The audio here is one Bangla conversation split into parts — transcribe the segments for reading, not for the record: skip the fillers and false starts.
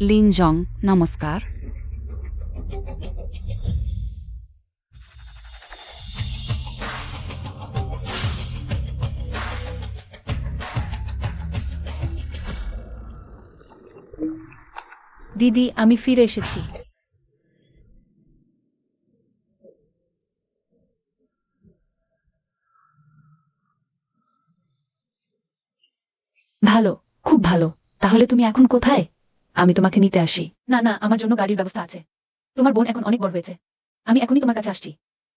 লিনজং, নমস্কার। দিদি, আমি ফিরে এসেছি। ভালো, খুব ভালো। তাহলে তুমি এখন কোথায়? আমি তোমাকে নিতে আসি। না না, আমার জন্য গাড়ির ব্যবস্থা আছে। তোমার বোন এখন অনেক বড় হয়েছে। আমি এখনই তোমার কাছে আসছি।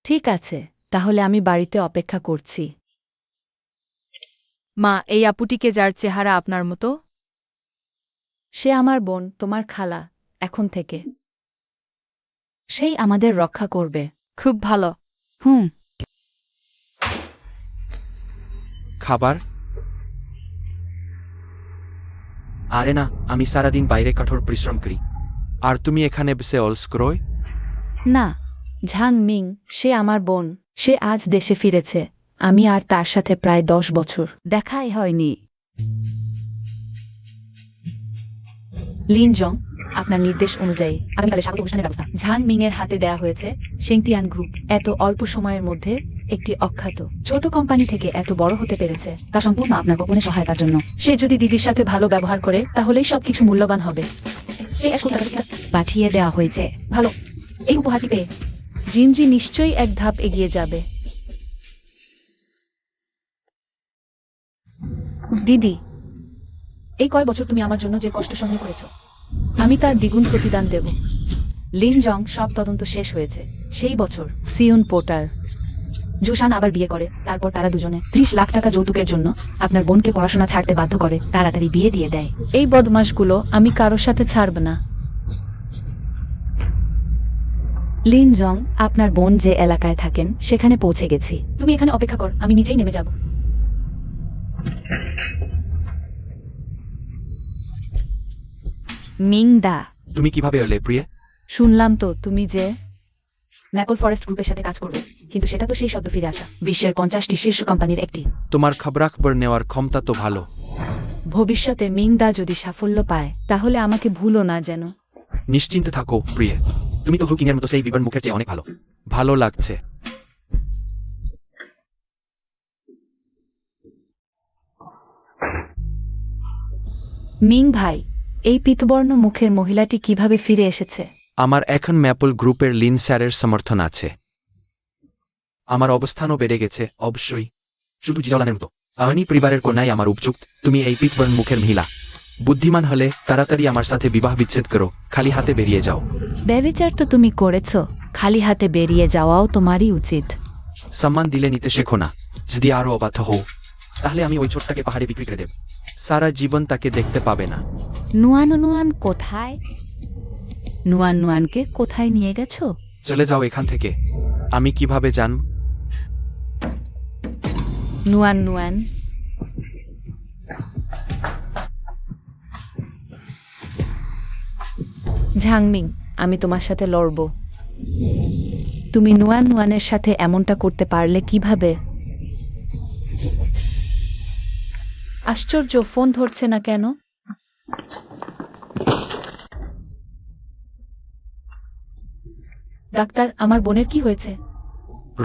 ঠিক আছে, তাহলে আমি বাড়িতে অপেক্ষা করছি। মা, এই আপুটিকে যার চেহারা আপনার মতো? সে আমার বোন, তোমার খালা, এখন থেকে। সেই আমাদের রক্ষা করবে। খুব ভালো। হুম। খাবার? আরে না, আমি সারাদিন বাইরে কঠোর পরিশ্রম করি। আর তুমি এখানে বসে অলস্ক্রয়? না, ঝাং মিং, সে আমার বোন। সে আজ দেশে ফিরেছে। আমি আর তার সাথে প্রায় 10 বছর দেখাই হয়নি। লিনজং, আপনার নির্দেশ অনুযায়ী আগামীকালে স্বাগত অনুষ্ঠানের ব্যবস্থা ঝাং মিং এর হাতে দেয়া হয়েছে। সেংটিয়ান গ্রুপ এত অল্প সময়ের মধ্যে একটি অখ্যাত ছোট কোম্পানি থেকে এত বড় হতে পেরেছে, তা সম্পূর্ণ আপনার গোপনে সহায়তার জন্য। সে যদি দিদির সাথে ভালো ব্যবহার করে তাহলেই সবকিছু মূল্যবান হবে। পাঠিয়ে দেওয়া হয়েছে। ভালো, এই উপহারটি পেয়ে জিনজি নিশ্চয়ই এক ধাপ এগিয়ে যাবে। দিদি, এই কয় বছর তুমি আমার জন্য যে কষ্ট সহ্য করেছো, আমি তার দ্বিগুণ প্রতিদান দেব। লিনজং, সব তদন্ত শেষ হয়েছে। সেই বছর সিউন পোর্টার জোশান আবার বিয়ে করে। তারপর তারা দুজনে 30 লাখ টাকা যৌতুকের জন্য আপনার বোনকে পড়াশোনা ছাড়তে বাধ্য করে, তাড়াতাড়ি বিয়ে দিয়ে দেয়। এই বদমাশগুলো আমি কারোর সাথে ছাড়ব না। লিনজং, আপনার বোন যে এলাকায় থাকেন সেখানে পৌঁছে গেছি। তুমি এখানে অপেক্ষা কর, আমি নিজেই নেমে যাব। মিংদা, তুমি কিভাবে এলে প্রিয়ে? শুনলাম তো তুমি যে ম্যাপল ফরেস্ট গ্রুপের সাথে কাজ করবে, কিন্তু সেটা তো সেই সদ্য ফিরে আসা বিশ্বের 50টি শীর্ষ কোম্পানির একটি। তোমার খবরাখবর নেওয়ার ক্ষমতা তো ভালো। ভবিষ্যতে মিংদা যদি সাফল্য পায় তাহলে আমাকে ভুলো না যেন। নিশ্চিন্তে থাকো প্রিয়ে, তুমি তো হুকিং এর মতো সেই বিবন মুখের চেয়ে অনেক ভালো। ভালো লাগছে। মিং ভাই, এই পিতবর্ণ মুখের মহিলাটি কিভাবে ফিরে এসেছে? আমার এখন ম্যাপল গ্রুপের লিন স্যারের সমর্থন আছে। আমার অবস্থানও বেড়ে গেছে, অবশ্যই। শুধু জিজলানের মতো আমি পরিবারের কন্যাই আমার উপযুক্ত। তুমি এই পিতবর্ণ মুখের মহিলা। বুদ্ধিমান হলে তাড়াতাড়ি আমার সাথে বিবাহ বিচ্ছেদ করো, খালি হাতে বেরিয়ে যাও। ব্যভিচার তো তুমি করেছো, খালি হাতে বেরিয়ে যাওয়াও তোমারই উচিত। সম্মান দিলে নিতে শেখো না। যদি আরো অবাধ্য হও তাহলে আমি ওই ছোটটাকে পাহাড়ে বিক্রি করে দেব। সারা জীবন তাকে দেখতে পাবে না। নুয়ান কোথায়? নুয়ানকে কোথায় নিয়ে গেছো? চলে যাও এখান থেকে। আমি কিভাবে জানব? নুয়ান, ঝাংমিং, আমি তোমার সাথে লড়ব। তুমি নুয়ানের সাথে এমনটা করতে পারলে কিভাবে? আশ্চর্য, ফোন ধরছে না কেন? ডাক্তার, আমার বোনের কি হয়েছে?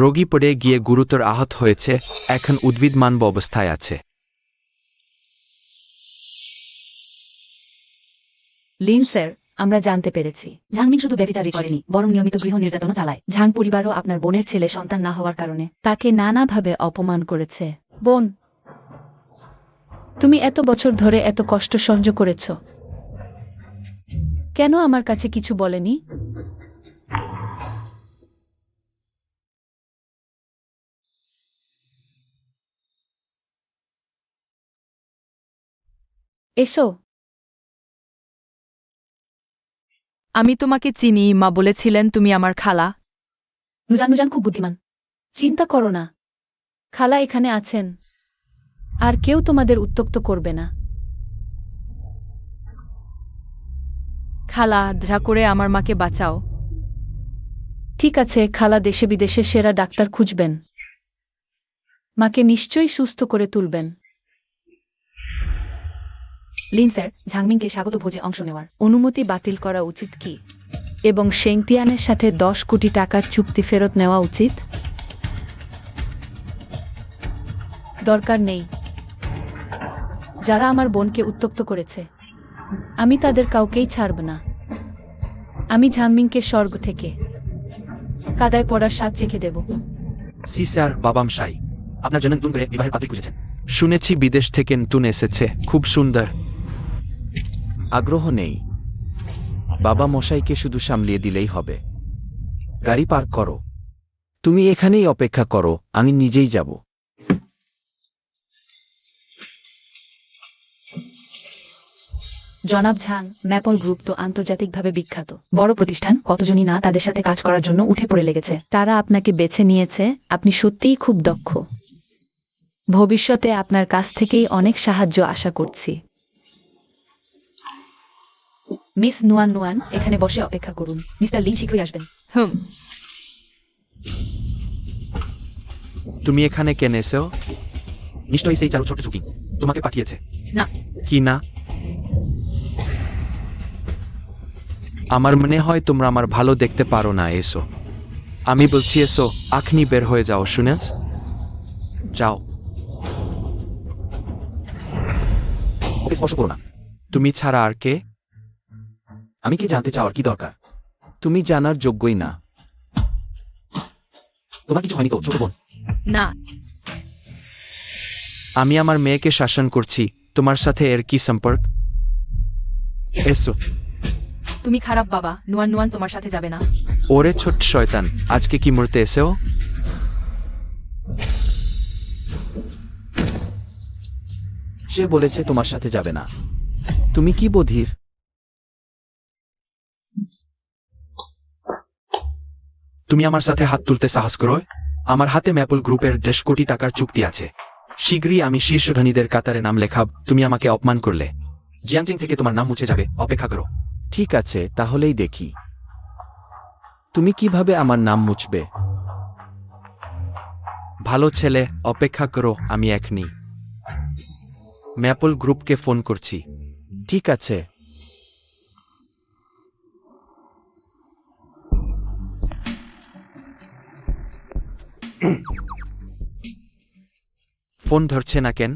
রোগী পড়ে গিয়ে গুরুতর আহত হয়েছে, এখন উদ্ভিদমানব অবস্থায় আছে। লিন স্যার, আমরা জানতে পেরেছি ঝাংমিং শুধু ব্যভিচারই করেনি, বরং নিয়মিত গৃহ নির্যাতনও চালায়। ঝাং পরিবারও আপনার বোনের ছেলে সন্তান না হওয়ার কারণে তাকে নানাভাবে অপমান করেছে। বোন, তুমি এত বছর ধরে এত কষ্ট সহ্য করেছ, কেন আমার কাছে কিছু বলেনি? এসো। আমি তোমাকে চিনি, মা বলেছিলেন তুমি আমার খালা। নুজান খুব বুদ্ধিমান। চিন্তা করো না, খালা এখানে আছেন, আর কেউ তোমাদের উত্ত্যক্ত করবে না। খালা, দয়া করে আমার মাকে বাঁচাও। ঠিক আছে, খালা দেশে বিদেশে সেরা ডাক্তার খুঁজবেন, মাকে নিশ্চয়ই সুস্থ করে তুলবেন। লিন স্যার, ঝাংমিংকে স্বাগত ভোজে অংশ নেওয়ার অনুমতি বাতিল করা উচিত কি? এবং শেংতিয়ানের সাথে 10 কোটি টাকার চুক্তি ফেরত নেওয়া উচিত? দরকার নেই। যারা আমার বোনকে উত্তপ্ত করেছে, আমি তাদের কাউকেই ছাড়ব না। আমি ঝাংমিংকে স্বর্গ থেকে কাদায় পড়ার স্বাদ চেখে দেব। সি স্যার, বাবাম শাই আপনার জন্য নতুন করে বিবাহের পাত্রী খুঁজেছেন। শুনেছি বিদেশ থেকে নতুন এসেছে, খুব সুন্দর। আগ্রহ নেই, বাবা মশাইকে শুধু সামলিয়ে দিলেই হবে। গাড়ি পার্ক করো। তুমি এখানেই অপেক্ষা করো, আমি নিজেই যাব। জনাব ঝাং, ম্যাপল গ্রুপ তো আন্তর্জাতিকভাবে বিখ্যাত বড় প্রতিষ্ঠান। কতজনই না তাদের সাথে কাজ করার জন্য উঠে পড়ে লেগেছে। তারা আপনাকে বেছে নিয়েছে। আপনি সত্যিই খুব দক্ষ। ভবিষ্যতে আপনার কাছ থেকেই অনেক সাহায্য আশা করছি। মিস নুয়ান নুয়ান, এখানে বসে অপেক্ষা করুন। মিস্টার লিন শীঘ্রই আসবেন। হুম। তুমি এখানে কেন এসেও? নিশ্চয়ই সেই চারু ছোট ঝুঁকি তোমাকে পাঠিয়েছে। না। কি না? আমার মনে হয় তোমরা আমার ভালো দেখতে পারো না। এসো, আমি বলছি এসো, এখনই বের হয়ে যাও। শুনেছ? যাও। ওকে স্পর্শ করো না। তুমি ছাড়া আর কে? আমি কি জানতে চাওয়ার কি দরকার? তুমি জানার যোগ্যই না। তোমার কিছু হয়নি তো, ছোট বোন? না। আমি আমার মেয়েকে শাসন করছি, তোমার সাথে এর কি সম্পর্ক? এসো। তুমি খারাপ বাবা। নুয়ান নুয়ান তোমার সাথে যাবে না। ওরে ছোট শয়তান, আজকে কি মরতে এসেও? সে বলেছে তোমার সাথে যাবে না। তুমি কি বধির? তুমি আমার সাথে হাত তুলতে সাহস করো? আমার হাতে ম্যাপল গ্রুপের 10 কোটি টাকার চুক্তি আছে। শীঘ্রই আমি শীর্ষ ধনীদের কাতারে নাম লেখাব। তুমি আমাকে অপমান করলে জিয়াংজিং থেকে তোমার নাম মুছে যাবে। অপেক্ষা করো। ঠিক আছে, তাহলেই দেখি তুমি কিভাবে আমার নাম মুছবে। ভালো ছেলে, অপেক্ষা করো। আমি এখনই ম্যাপল গ্রুপকে ফোন করছি। ঠিক আছে। ফোন ধরছে না কেন?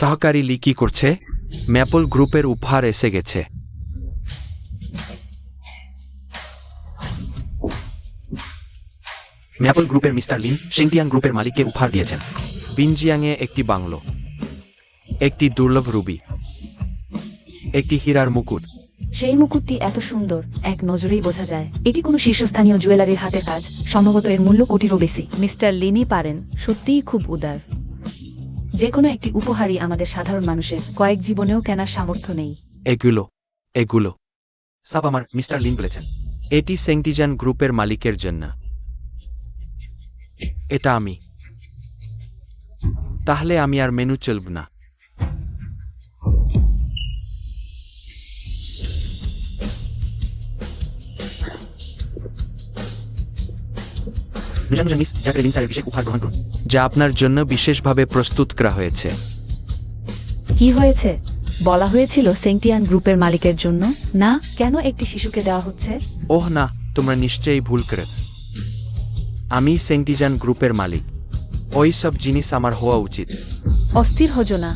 সহকারী লি কি করছে? ম্যাপল গ্রুপের উপহার এসে গেছে। ম্যাপল গ্রুপের মিস্টার লিন শেংটিয়ান গ্রুপের মালিককে উপহার দিয়েছেন। বিনজিয়াংয়ে একটি বাংলো, একটি দুর্লভ রুবি, একটি হীরার মুকুট। সেই মুকুটটি এত সুন্দর, এক নজরেই বোঝা যায় এটি কোনো শীর্ষস্থানীয় জুয়েলারির হাতের কাজ। সম্ভবত এর মূল্য কোটিরও বেশি। মিস্টার লিনই পারেন, সত্যিই খুব উদার। যে কোনো একটি উপহারই আমাদের সাধারণ মানুষের কয়েক জীবনেও কেনার সামর্থ্য নেই। এগুলো সব আমার মিস্টার লিন বলেছেন। এটি সেন্টিজান গ্রুপের মালিকের জন্য। এটা আমি। তাহলে আমি আর মেনু চলব না। যা আপনার জন্য বিশেষভাবে প্রস্তুত করা হয়েছে। কি হয়েছে? বলা হয়েছিল সেন্টিয়ান গ্রুপের মালিকের জন্য না, কেন একটি শিশুকে দেওয়া হচ্ছে? ওহ না, তোমরা নিশ্চয়ই ভুল করেছ। আমি সেন্টিজান গ্রুপের মালিক। ওই সব জিনিস আমার হওয়া উচিত। অস্থির হজো না।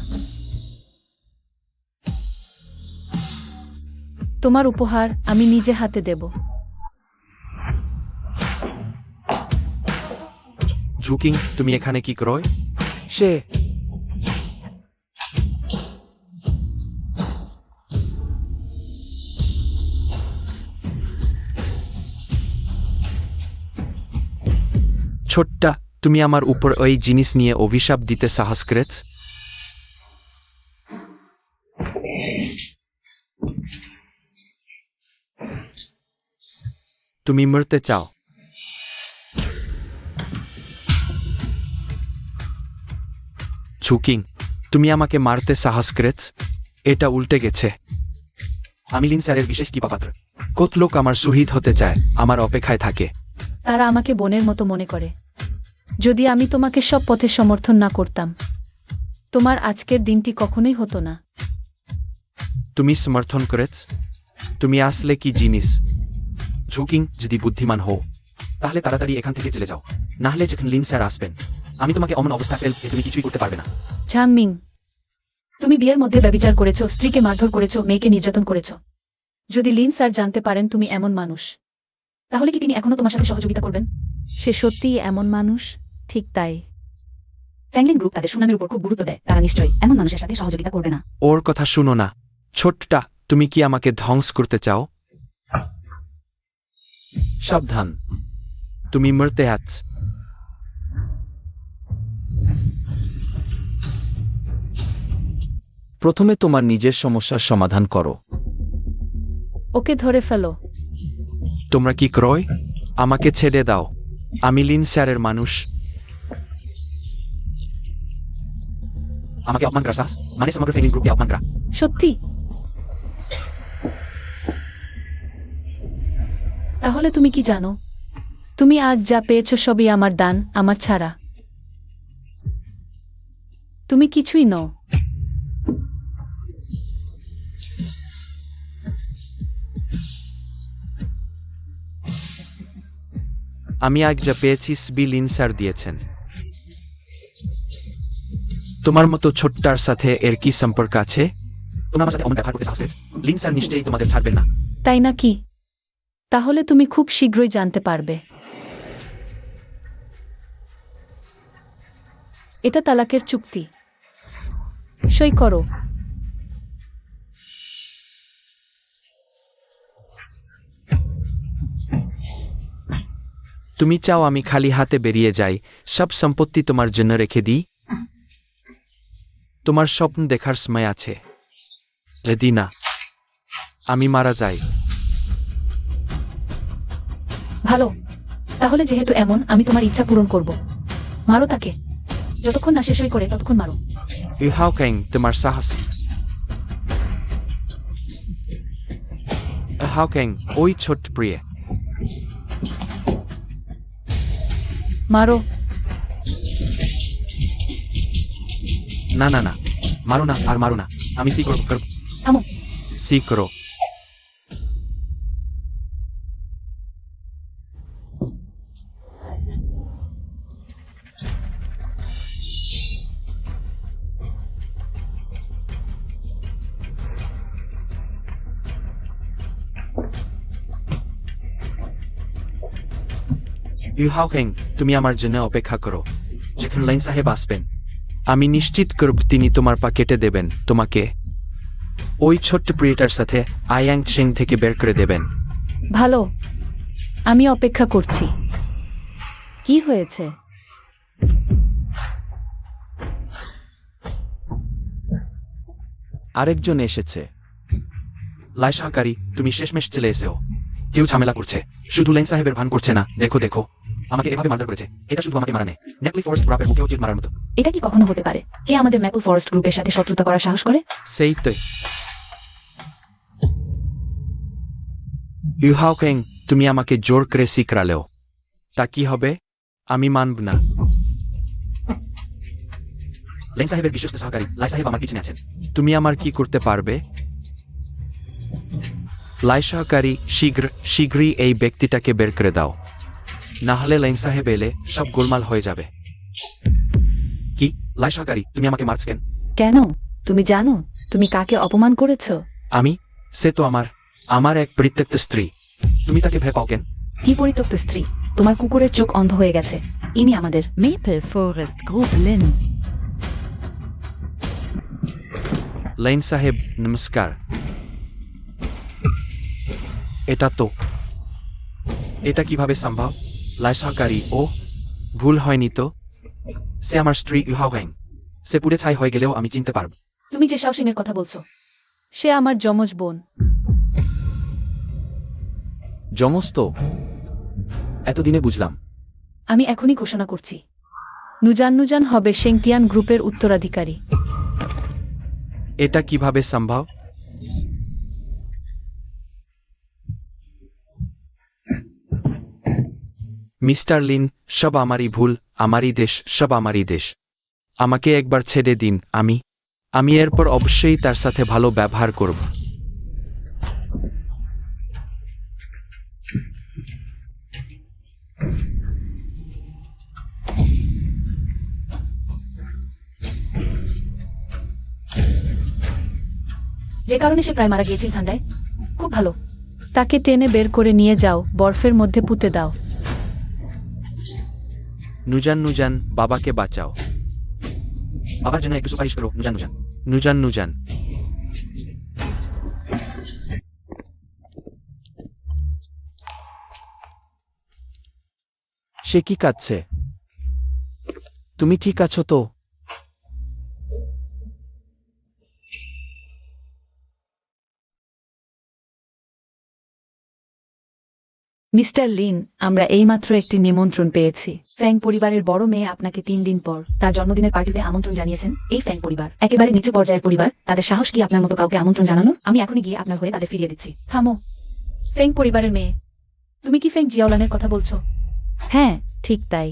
তোমার উপহার আমি নিজে হাতে দেব। ঝুকিং, তুমি এখানে কি করো? সে ছোট্টা, তুমি আমার উপর ওই জিনিস নিয়ে অভিশাপ দিতে সাহস করেছ? তুমি মরতে চাও? ঝুকিং, তুমি আমাকে মারতে সাহস করেছ? এটা উল্টে গেছে। আমি লিন স্যারের বিশেষ কৃপাপাত্র। কত লোক আমার শহীদ হতে চায়, আমার অপেক্ষায় থাকে। তারা আমাকে বোনের মতো মনে করে। যদি আমি তোমাকে সব পথে সমর্থন না করতাম, তোমার আজকের দিনটি কখনোই হতো না। তুমি সমর্থন করেছ? তুমি আসলে কি জিনিস? ঝুকিং, যদি বুদ্ধিমান হও তাহলে তাড়াতাড়ি এখান থেকে চলে যাও, না হলে যখন লিন স্যার আসবেন আমি তোমাকে অমন অবস্থা ফেলতে তুমি কিছুই করতে পারবে না। ঝাংমিং, তুমি বিয়ের মধ্যে ব্যভিচার করেছো, স্ত্রীকে মারধর করেছো, মেয়েকে নির্যাতন করেছো। যদি লিন স্যার জানতে পারেন তুমি এমন মানুষ, তাহলে কি তিনি এখনো তোমার সাথে সহযোগিতা করবেন? সে সত্যিই এমন মানুষ? ঠিক তাই। ফ্র্যাঙ্কলিন গ্রুপ তাদের সুনামের উপর খুব গুরুত্ব দেয়, তারা নিশ্চয়ই এমন মানুষের সাথে সহযোগিতা করবে না। ওর কথা শুনো না। ছোট্টা, তুমি কি আমাকে ধ্বংস করতে চাও? সাবধান, তুমি মরতে আছ। প্রথমে তোমার নিজের সমস্যার সমাধান করো। ওকে ধরে ফেলো। তোমরা কি ক্রয়? আমাকে ছেড়ে দাও, আমি লিন স্যারের মানুষ। আমাকে অপমান করা সাহস, মানে সমগ্র ফ্র্যাঙ্কলিন গ্রুপকে অপমান করা। সত্যি? তাহলে তুমি কি জানো? তুমি আজ যা পেয়েছো সবই আমার দান, আমার ছাড়া। তুমি কিছুই নও। আমি আজ যা পেয়েছি সবই লিন স্যার দিয়েছেন। তোমার মতো ছোট্টার সাথে এর কি সম্পর্ক আছে? তোমার আমার সাথে অমন ব্যবহার করতে সাহস পেয়েছ? লিন স্যার নিশ্চয়ই তোমাদের ছাড়বেন না। তাই নাকি? তাহলে তুমি খুব শীঘ্রই জানতে পারবে। এটা তালাকের চুক্তি। সই করো। তুমি চাও আমি খালি হাতে বেরিয়ে যাই, সব সম্পত্তি তোমার জন্য রেখে দিই? তোমার স্বপ্ন দেখার সময় আছে। যদি না, আমি মারা যাই। ভালো, তাহলে যেহেতু এমন, আমি তোমার ইচ্ছা পূরণ করব। মারো তাকে, যতক্ষণ না সে সই করে ততক্ষণ মারো। ইহাও কেন তোমার সাহস? ইহাও কেন ওই ছোট্ট প্রিয়ে? মারো। না না না, মারো না, আর মারো না। আমি সি করব। থামো। সি করো। ইহাও কেন তুমি আমার জন্য অপেক্ষা করো। যখন লাইন সাহেব আসবেন আমি নিশ্চিত করব তিনি তোমার পা কেটে দেবেন, তোমাকে ওই ছোট্ট প্রিয়টার সাথে আয়াং সিং থেকে বের করে দেবেন। ভালো, আমি অপেক্ষা করছি। কি হয়েছে? আরেকজন এসেছে। লাই সহকারী, তুমি শেষমেশ চলে এসেও। কেউ ঝামেলা করছে, শুধু লাইন সাহেবের ভান করছে না। দেখো দেখো, আমাকে এভাবে মারধর করেছে। এটা শুধু আমাকে মারা নেই, নেকলি ফরেস্ট গ্রুপের মুখে উচিত মারার মতো। এটা কি কখনো হতে পারে? কে আমাদের ম্যাপল ফরেস্ট গ্রুপের সাথে শত্রুতা করার সাহস করে? সেই তো। ইউহাও কেং, তুমি আমাকে জোর করে শিখরালেও তা কি হবে? আমি মানব না। লাইন সাহেবের বিশ্বস্ত সহকারী লাই সাহেব আমার পিছনে আছেন। তুমি আমার কি করতে পারবে? লাই সহকারী, শীঘ্রই এই ব্যক্তিটাকে বের করে দাও, না হলে লাইন সাহেব এলে সব গোলমাল হয়ে যাবে। কি লাই সহকারী, তুমি আমাকে মারছ কেন? কেন? তুমি জানো তুমি কাকে অপমান করেছো? আমি? সে তো আমার এক পরিত্যক্ত স্ত্রী। তুমি তাকে ভয় পাও কেন? কি পরিত্যক্ত স্ত্রী? তোমার কুকুরের চোখ অন্ধ হয়ে গেছে। ইনি আমাদের Maple Forest Group Lin. Line সাহেব নমস্কার। এটা কিভাবে সম্ভব? লাই সহকারী, ও ভুল হয়নি তো? সে আমার স্ত্রী ইউহাও হ্যাং। সে পুড়ে ছাই হয়ে গেলেও আমি চিনতে পারব। তুমি যে শাও সিং এর কথা বলছো, সে আমার যমজ বোন। যমজ তো? এতদিনে বুঝলাম। আমি এখনই ঘোষণা করছি, নুজান হবে শেংতিয়ান গ্রুপের উত্তরাধিকারী। এটা কিভাবে সম্ভব? মিস্টার লিন, সব আমারই ভুল, আমারই দেশ, সব আমারই দেশ। আমাকে একবার ছেড়ে দিন, আমি এরপর অবশ্যই তার সাথে ভালো ব্যবহার করব। যে কারণে সে প্রায় মারা গিয়েছিল ঠান্ডায়। খুব ভালো। তাকে টেনে বের করে নিয়ে যাও, বরফের মধ্যে পুঁতে দাও। নুজান, বাবাকে বাঁচাও। বাবার জন্য একটু সুপারিশ করো, নুজান। সে কি কাঁদছে? তুমি ঠিক আছো তো? মিস্টার লিন, আমরা এইমাত্র একটি নিমন্ত্রণ পেয়েছি। ফ্যাং পরিবারের বড় মেয়ে আপনাকে 3 দিন পর তার জন্মদিনের পার্টিতে আমন্ত্রণ জানিয়েছেন। এই ফ্যাং পরিবার একেবারে নিচু পর্যায়ের পরিবার, তাদের সাহস কি আপনার মতো কাউকে আমন্ত্রণ জানানো? আমি এখনই গিয়ে আপনার হয়ে তাদের ফিরিয়ে দিচ্ছি। থামো। ফ্যাং পরিবারের মেয়ে, তুমি কি ফ্যাং জিয়াওলানের কথা বলছো? হ্যাঁ, ঠিক তাই।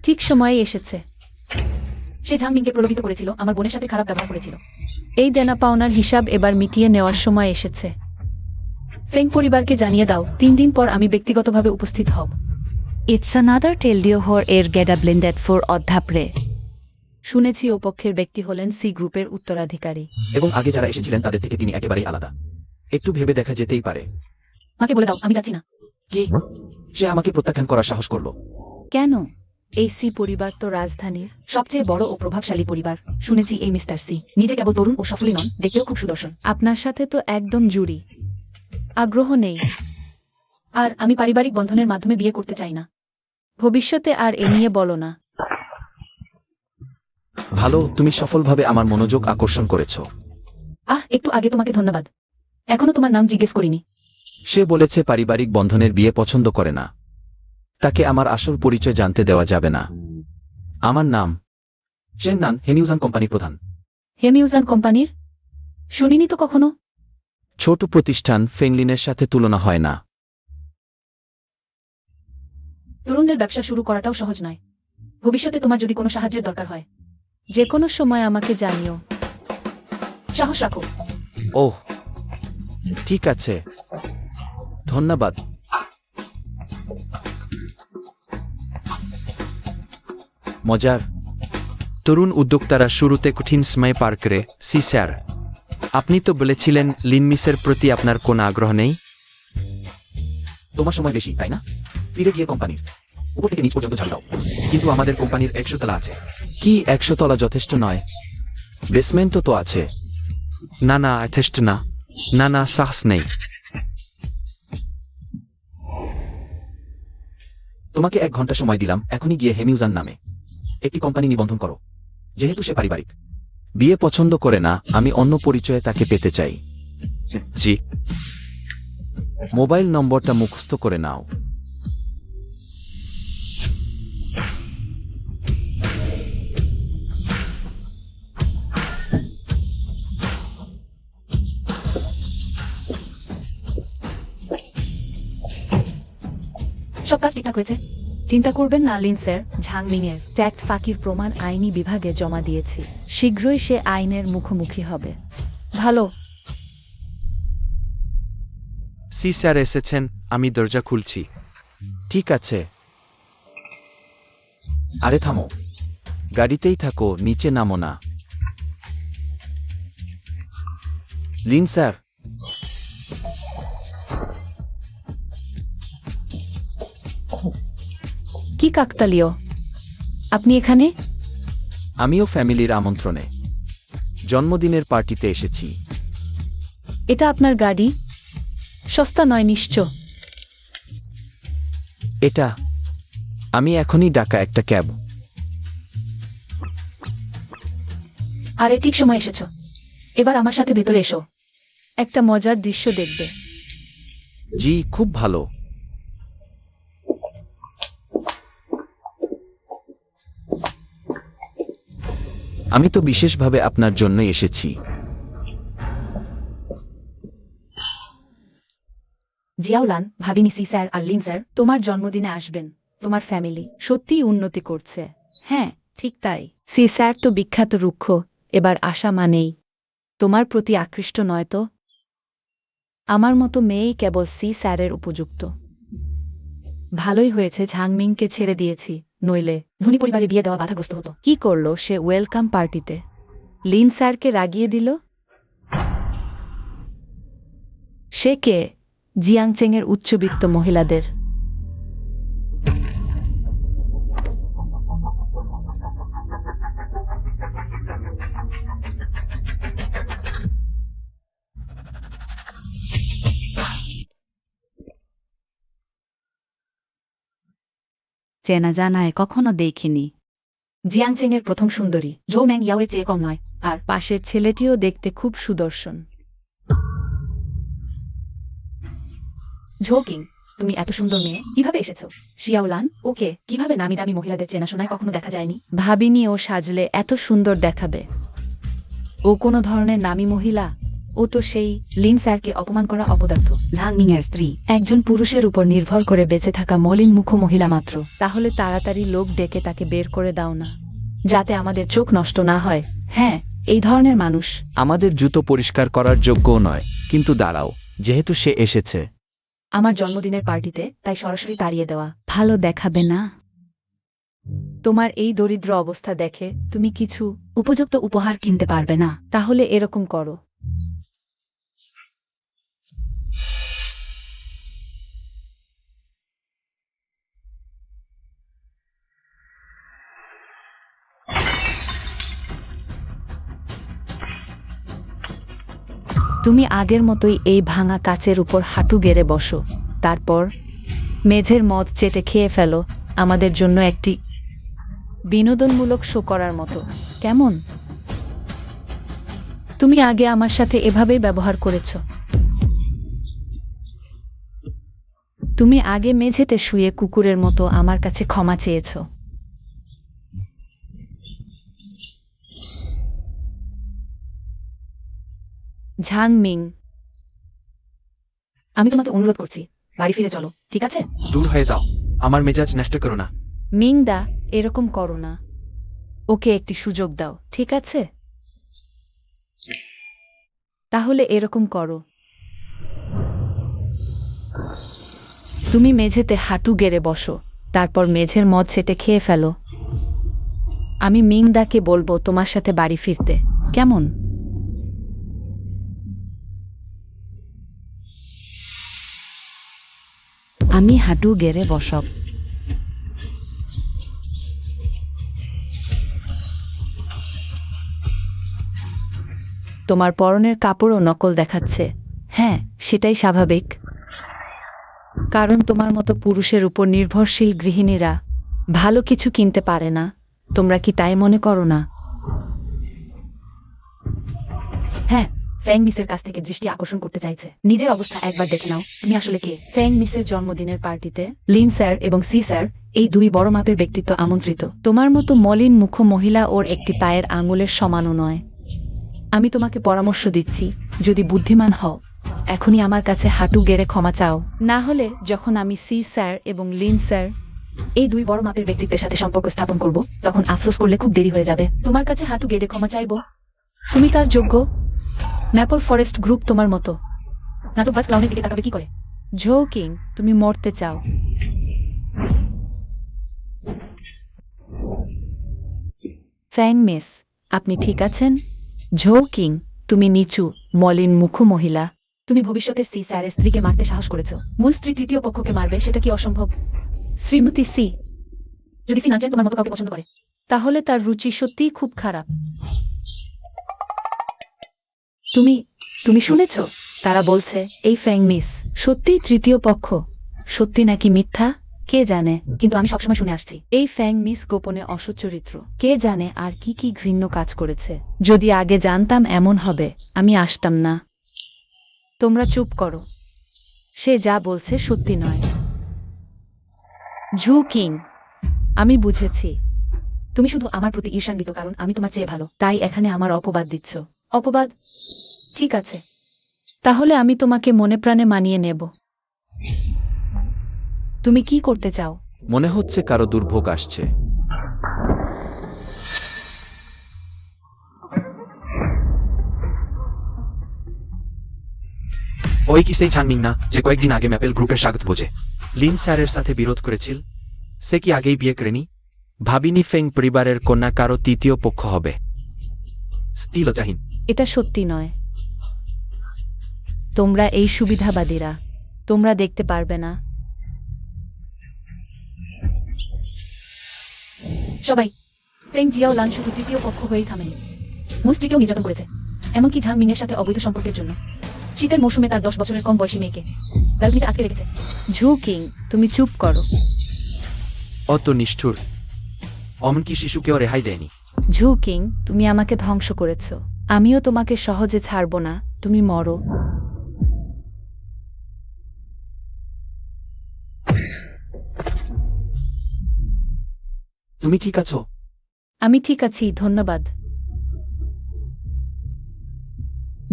ঠিক সময়ে এসেছে। সে ঝাংমিংকে প্রলোভিত করেছিল, আমার বোনের সাথে খারাপ ব্যবহার করেছিল। এই দেনা পাওনার হিসাব এবার মিটিয়ে নেওয়ার সময় এসেছে। ফেং পরিবারকে জানিয়ে দাও 3 দিন পর আমি ব্যক্তিগতভাবে উপস্থিত হব। It's another tale you for er get a blended for অধ্যাপরে। শুনেছি ও পক্ষের ব্যক্তি হলেন সি গ্রুপের উত্তরাধিকারী। এবং আগে যারা এসেছিলেন তাদের থেকে তিনি একেবারেই আলাদা। একটু ভেবে দেখা যেতেই পারে। মাকে বলে দাও আমি যাচ্ছি না। কি? সে আমাকে প্রত্যাখ্যান করার সাহস করলো? কেন? এই সি পরিবার তো রাজধানীর সবচেয়ে বড় ও প্রভাবশালী পরিবার। শুনেছি এই মিস্টার সি নিজে কেবল তরুণ ও সফলই নন, দেখতেও খুব সুদর্শন। আপনার সাথে তো একদম জুড়ি। আগ্রহ নেই। আর আমি পারিবারিক বন্ধনের মাধ্যমে বিয়ে করতে চাই না। ভবিষ্যতে আর এ নিয়ে বলো না। ভালো, তুমি সফলভাবে আমার মনোযোগ আকর্ষণ করেছো। একটু আগে তোমাকে ধন্যবাদ। এখনো তোমার নাম জিজ্ঞেস করিনি। সে বলেছে পারিবারিক বন্ধনের বিয়ে পছন্দ করে না। তাকে আমার আসল পরিচয় জানতে দেওয়া যাবে না। আমার নাম চেন্নান, হেমিউজান কোম্পানির প্রধান। হেমিউজান কোম্পানির? শুনিনি তো কখনো। ছোট প্রতিষ্ঠান, ফেংলিনের সাথে তুলনা হয় না। তরুণদের ব্যবসা শুরু করাটাও সহজ নয়। ভবিষ্যতে তোমার যদি কোনো সাহায্যের দরকার হয়, যে কোনো সময় আমাকে জানিও। সাহস রাখো। ওহ, ঠিক আছে, ধন্যবাদ। মজার। তরুণ উদ্যোক্তারা শুরুতে কঠিন সময় পার করে। সি স্যার, আপনি তো বলেছিলেন লিন মিসের প্রতি আপনার কোনো আগ্রহ নেই। তোমার সময় বেশি, তাই না? ফিরে গিয়ে কোম্পানির উপর থেকে নিচ পর্যন্ত ঝাড় দাও। কিন্তু আমাদের কোম্পানির 100 তলা আছে। কি 100 তলা যথেষ্ট নয়? বেসমেন্টও তো আছে। না, যথেষ্ট না। না, সাহস নেই। তোমাকে 1 ঘন্টা সময় দিলাম, এখনই গিয়ে হেমিউজান নামে একটি কোম্পানি নিবন্ধন করো। যেহেতু সে পারিবারিক বিয়ে পছন্দ করে না, আমি অন্য পরিচয়ে তাকে পেতে চাই। জি। মোবাইল নম্বরটা মুখস্থ করে নাও। সব কাজ ঠিকঠাক হয়েছে। চিন্তা করবেন না লিন স্যার, ঝাংমিং এর ট্যাক্ট ফাঁকির প্রমাণ আইনি বিভাগে জমা দিয়েছি। শীঘ্রই সে আইনের মুখোমুখি হবে। ভালো। সি স্যার এসেছেন, আমি দরজা খুলছি। ঠিক আছে। আরে থামো, গাড়িতেই থাকো, নিচে নামো না। লিন স্যার, কি কাকতালীয়, আপনি এখানে? আমিও ফ্যামিলির আমন্ত্রণে জন্মদিনের পার্টিতে এসেছি। এটা আপনার গাড়ি? সস্তা নয় নিশ্চয়। এটা আমি এখনই ডাকা একটা ক্যাব। আরে ঠিক সময় এসেছো। এবার আমার সাথে ভেতরে এসো। একটা মজার দৃশ্য দেখবে। জি, খুব ভালো। আমি তো বিশেষভাবে আপনার জন্য এসেছি। জিয়াওলান, ভাবিনি সি স্যার আর লিন স্যার তোমার জন্মদিনে আসবেন। তোমার ফ্যামিলি সত্যিই উন্নতি করছে। হ্যাঁ ঠিক তাই। সি স্যার তো বিখ্যাত রুক্ষ, এবার আশা মানেই। তোমার প্রতি আকৃষ্ট নয় তো? আমার মতো মেয়েই কেবল সি স্যারের উপযুক্ত। ভালোই হয়েছে ঝাংমিংকে ছেড়ে দিয়েছি, নইলে ধনী পরিবারে বিয়ে দেওয়া বাধাগ্রস্ত হতো। কি করলো সে ওয়েলকাম পার্টিতে? লিন স্যারকে রাগিয়ে দিল। সে কে? জিয়াংচেংয়ের উচ্চবিত্ত মহিলাদের। চেনা জানায় কখনো দেখিনি। জিয়াংচেংয়ের প্রথম সুন্দরী, জো ম্যাং ইয়াওয়ের চেয়ে কম নয়, আর পাশের ছেলেটিও দেখতে খুব সুদর্শন। ঝোকিং, তুমি এত সুন্দর মেয়ে কিভাবে এসেছো? শিয়াওলান, ওকে কিভাবে নামি দামি মহিলাদের চেনাশোনায় কখনো দেখা যায়নি। ভাবিনি ও সাজলে এত সুন্দর দেখাবে। ও কোনো ধরনের নামি মহিলা? ও তো সেই লিন স্যারকে অপমান করা অপদার্থ, ঝাংমিং এর স্ত্রী, একজন পুরুষের উপর নির্ভর করে বেঁচে থাকা মলিন মুখ মহিলা মাত্র। তাহলে তাড়াতাড়ি লোক ডেকে তাকে বের করে দাও না, যাতে আমাদের চোখ নষ্ট না হয়। হ্যাঁ, এই ধরনের মানুষ। আমাদের জুতো পরিষ্কার করার যোগ্যও নয়, কিন্তু দাঁড়াও, যেহেতু সে এসেছে। আমার জন্মদিনের পার্টিতে, তাই সরাসরি তাড়িয়ে দেওয়া ভালো দেখাবে না। তোমার এই দরিদ্র অবস্থা দেখে তুমি কিছু উপযুক্ত উপহার কিনতে পারবে না। তাহলে এরকম করো। তুমি আগের মতোই এই ভাঙা কাচের উপর হাঁটু গেড়ে বসো, তারপর মেঝের মদ চেটে খেয়ে ফেলো, আমাদের জন্য একটি বিনোদনমূলক শো করার মতো। কেমন? তুমি আগে আমার সাথে এভাবেই ব্যবহার করেছ। তুমি আগে মেঝেতে শুয়ে কুকুরের মতো আমার কাছে ক্ষমা চেয়েছ। ঝাংমিং, আমি তোমাকে অনুরোধ করছি, বাড়ি ফিরে চলো, ঠিক আছে? দূর হয়ে যাও, আমার মেজাজ নষ্ট করো না। মিংদা, এরকম করো না। ওকে একটি সুযোগ দাও, ঠিক আছে? তাহলে এরকম করো, তুমি মেঝেতে হাঁটু গেড়ে বসো, তারপর মেঝের মদ ছেটে খেয়ে ফেলো। আমি মিংদাকে বলবো তোমার সাথে বাড়ি ফিরতে, কেমন? আমি হাঁটু গেড়ে বসব। তোমার পরনের কাপড়ও নকল দেখাচ্ছে। হ্যাঁ, সেটাই স্বাভাবিক, কারণ তোমার মতো পুরুষের উপর নির্ভরশীল গৃহিণীরা ভালো কিছু কিনতে পারে না। তোমরা কি তাই মনে করো না? হ্যাঁ, ফ্যাং মিসের কাছ থেকে দৃষ্টি আকর্ষণ করতে চাইছে। নিজের অবস্থা একবার দেখে নাও, তুমি আসলে কে? ফ্যাং মিসের জন্মদিনের পার্টিতে লিন স্যার এবং সি স্যার, এই দুই বড় মাপের ব্যক্তিত্ব আমন্ত্রিত। তোমার মতো মলিন মুখ মহিলা ওর একটি পায়ের আঙুলের সমানও নয়। আমি তোমাকে পরামর্শ দিচ্ছি, যদি বুদ্ধিমান হও, এখনই আমার কাছে হাঁটু গেড়ে ক্ষমা চাও। না হলে যখন আমি সি স্যার এবং লিন স্যার, এই দুই বড় মাপের ব্যক্তিত্বের সাথে সম্পর্ক স্থাপন করব, তখন আফসোস করলে খুব দেরি হয়ে যাবে। তোমার কাছে হাঁটু গেড়ে ক্ষমা চাইব? তুমি তার যোগ্য? ম্যাপল ফরেস্ট গ্রুপ তোমার মতো নাটকবাজ ক্লাউনের দিকে তাকাবে কি করে? ঝোকিং, তুমি মরতে চাও? ফ্যাং মিস, আপনি ঠিক আছেন? ঝোকিং, তুমি নিচু মলিন মুখ মহিলা। তুমি ভবিষ্যতের সি স্যারের স্ত্রীকে মারতে সাহস করেছ। মূল স্ত্রী তৃতীয় পক্ষকে মারবে, সেটা কি অসম্ভব? শ্রীমতী সি, যদি সি নাচেন তোমার মতো কাউকে পছন্দ করে, তাহলে তার রুচি সত্যিই খুব খারাপ। তুমি শুনেছ? তারা বলছে এই ফ্যাং মিস সত্যিই তৃতীয় পক্ষ। সত্যি নাকি মিথ্যা কে জানে, কিন্তু আমি সবসময় শুনে আসছি এই ফ্যাং মিস গোপনে অসচ্চরিত্র। কে জানে আর কি কি ঘৃণ্য কাজ করেছে। যদি আগে জানতাম এমন হবে, আমি আসতাম না। তোমরা চুপ করো, সে যা বলছে সত্যি নয়। ঝুকিং, আমি বুঝেছি, তুমি শুধু আমার প্রতি ঈর্ষান্বিত কারণ আমি তোমার চেয়ে ভালো, তাই এখানে আমার অপবাদ দিচ্ছ। অপবাদ? ঠিক আছে, তাহলে আমি তোমাকে মনে প্রাণে মানিয়ে নেব। তুমি কি করতে চাও? মনে হচ্ছে কারো দুর্ভোগ আসছে। ওই কি সেই ঝাংমিং না যে কয়েকদিন আগে ম্যাপেল গ্রুপের স্বাগত বোঝে লিন স্যারের সাথে বিরোধ করেছিল? সে কি আগেই বিয়ে করেনি? ভাবিনি ফেং পরিবারের কন্যা কারো তৃতীয় পক্ষ হবে। স্টিল লজ্জাহীন। এটা সত্যি নয়। তোমরা এই সুবিধাবাদীরা, তোমরা দেখতে পারবে না। সবাই, ফেং জিয়াও লান শুধু তৃতীয় পক্ষ হয়েই থামেনি, মুস্ত্রিকেও নির্যাতন করেছে, এমনকি ঝাং মিং এর সাথে অবৈধ সম্পর্কের জন্য শীতের মৌসুমে তার 10 বছরের কম বয়সী মেয়েকে ব্যালকনিতে আটকে রেখেছে। ঝু কিং, তুমি চুপ করো। অত নিষ্ঠুর, এমনকি শিশুকেও রেহাই দেয়নি। ঝু কিং, তুমি আমাকে ধ্বংস করেছো, আমিও তোমাকে সহজে ছাড়ব না, তুমি মরো। তুমি ঠিক আছো? আমি ঠিক আছি, ধন্যবাদ।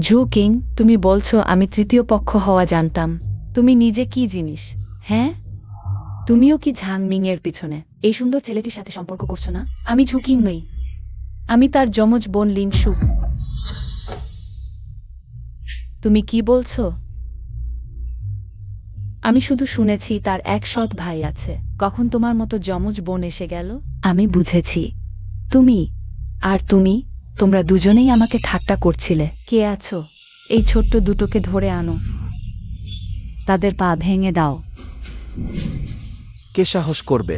ঝু কিং, তুমি বলছো আমি তৃতীয় পক্ষ হওয়া জানতাম। তুমি নিজে কি জিনিস? হ্যাঁ, তুমিও কি ঝাং মিং এর পিছনে এই সুন্দর ছেলেটির সাথে সম্পর্ক করছো না? আমি ঝু কিং নই, আমি তার যমজ বোন লিন শু। তুমি কি বলছো? আমি শুধু শুনেছি তার এক সৎ ভাই আছে। কখন তোমার মতো যমজ বোন এসে গেল? আমি বুঝেছি, তুমি আর তুমি, তোমরা দুজনেই আমাকে ঠাট্টা করছিলে। কে আছো? এই ছোট্ট দুটোকে ধরে আনো, তাদের পা ভেঙে দাও। কে সাহস করবে?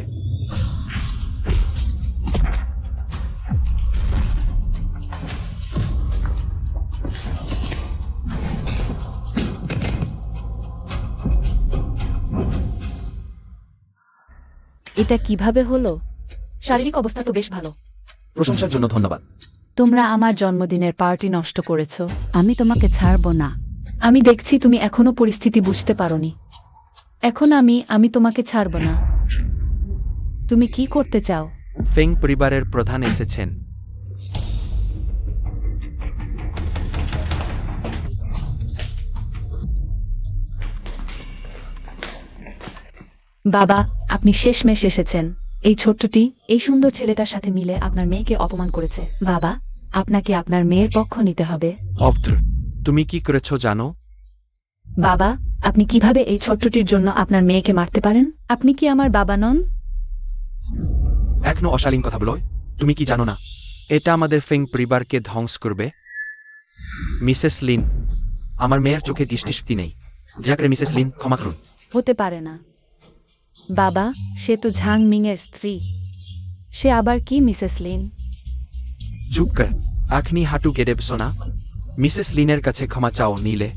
এটা কিভাবে হলো? শারীরিক অবস্থা তো বেশ ভালো। প্রশংসার জন্য ধন্যবাদ। তোমরা আমার জন্মদিনের পার্টি নষ্ট করেছো, আমি তোমাকে ছাড়ব না। আমি দেখছি তুমি এখনো পরিস্থিতি বুঝতে পারোনি। এখন আমি তোমাকে ছাড়ব না। তুমি কি করতে চাও? ফেং পরিবারের প্রধান এসেছেন। বাবা, আপনি শেষমেশ এসেছেন। এই ছোট্টটি এই সুন্দর ছেলেটার সাথে মিলে আপনার মেয়েকে অপমান করেছে। বাবা, আপনাকে আপনার মেয়ের পক্ষ নিতে হবে। অভদ্র, তুমি কি করেছো জানো? বাবা, আপনি কিভাবে এই ছোট্টটির জন্য আপনার মেয়েকে মারতে পারেন? আপনি কি আমার বাবা নন? এখনো অশালীন কথা বলো। তুমি কি জানো না? এটা আমাদের ফেং পরিবারকে ধ্বংস করবে। মিসেস লিন, আমার মেয়ের চোখে দৃষ্টিশক্তি নেই। দয়া করে মিসেস লিন ক্ষমা করুন। হতে পারে না বাবা, সে তো ঝাং মিং এর স্ত্রী। সে আবার কি মিসেস লিন? চুপ কর, এখনই হাঁটু গেড়ে বসো না। মিসেস লিনের কাছে ক্ষমা চাও, নিলে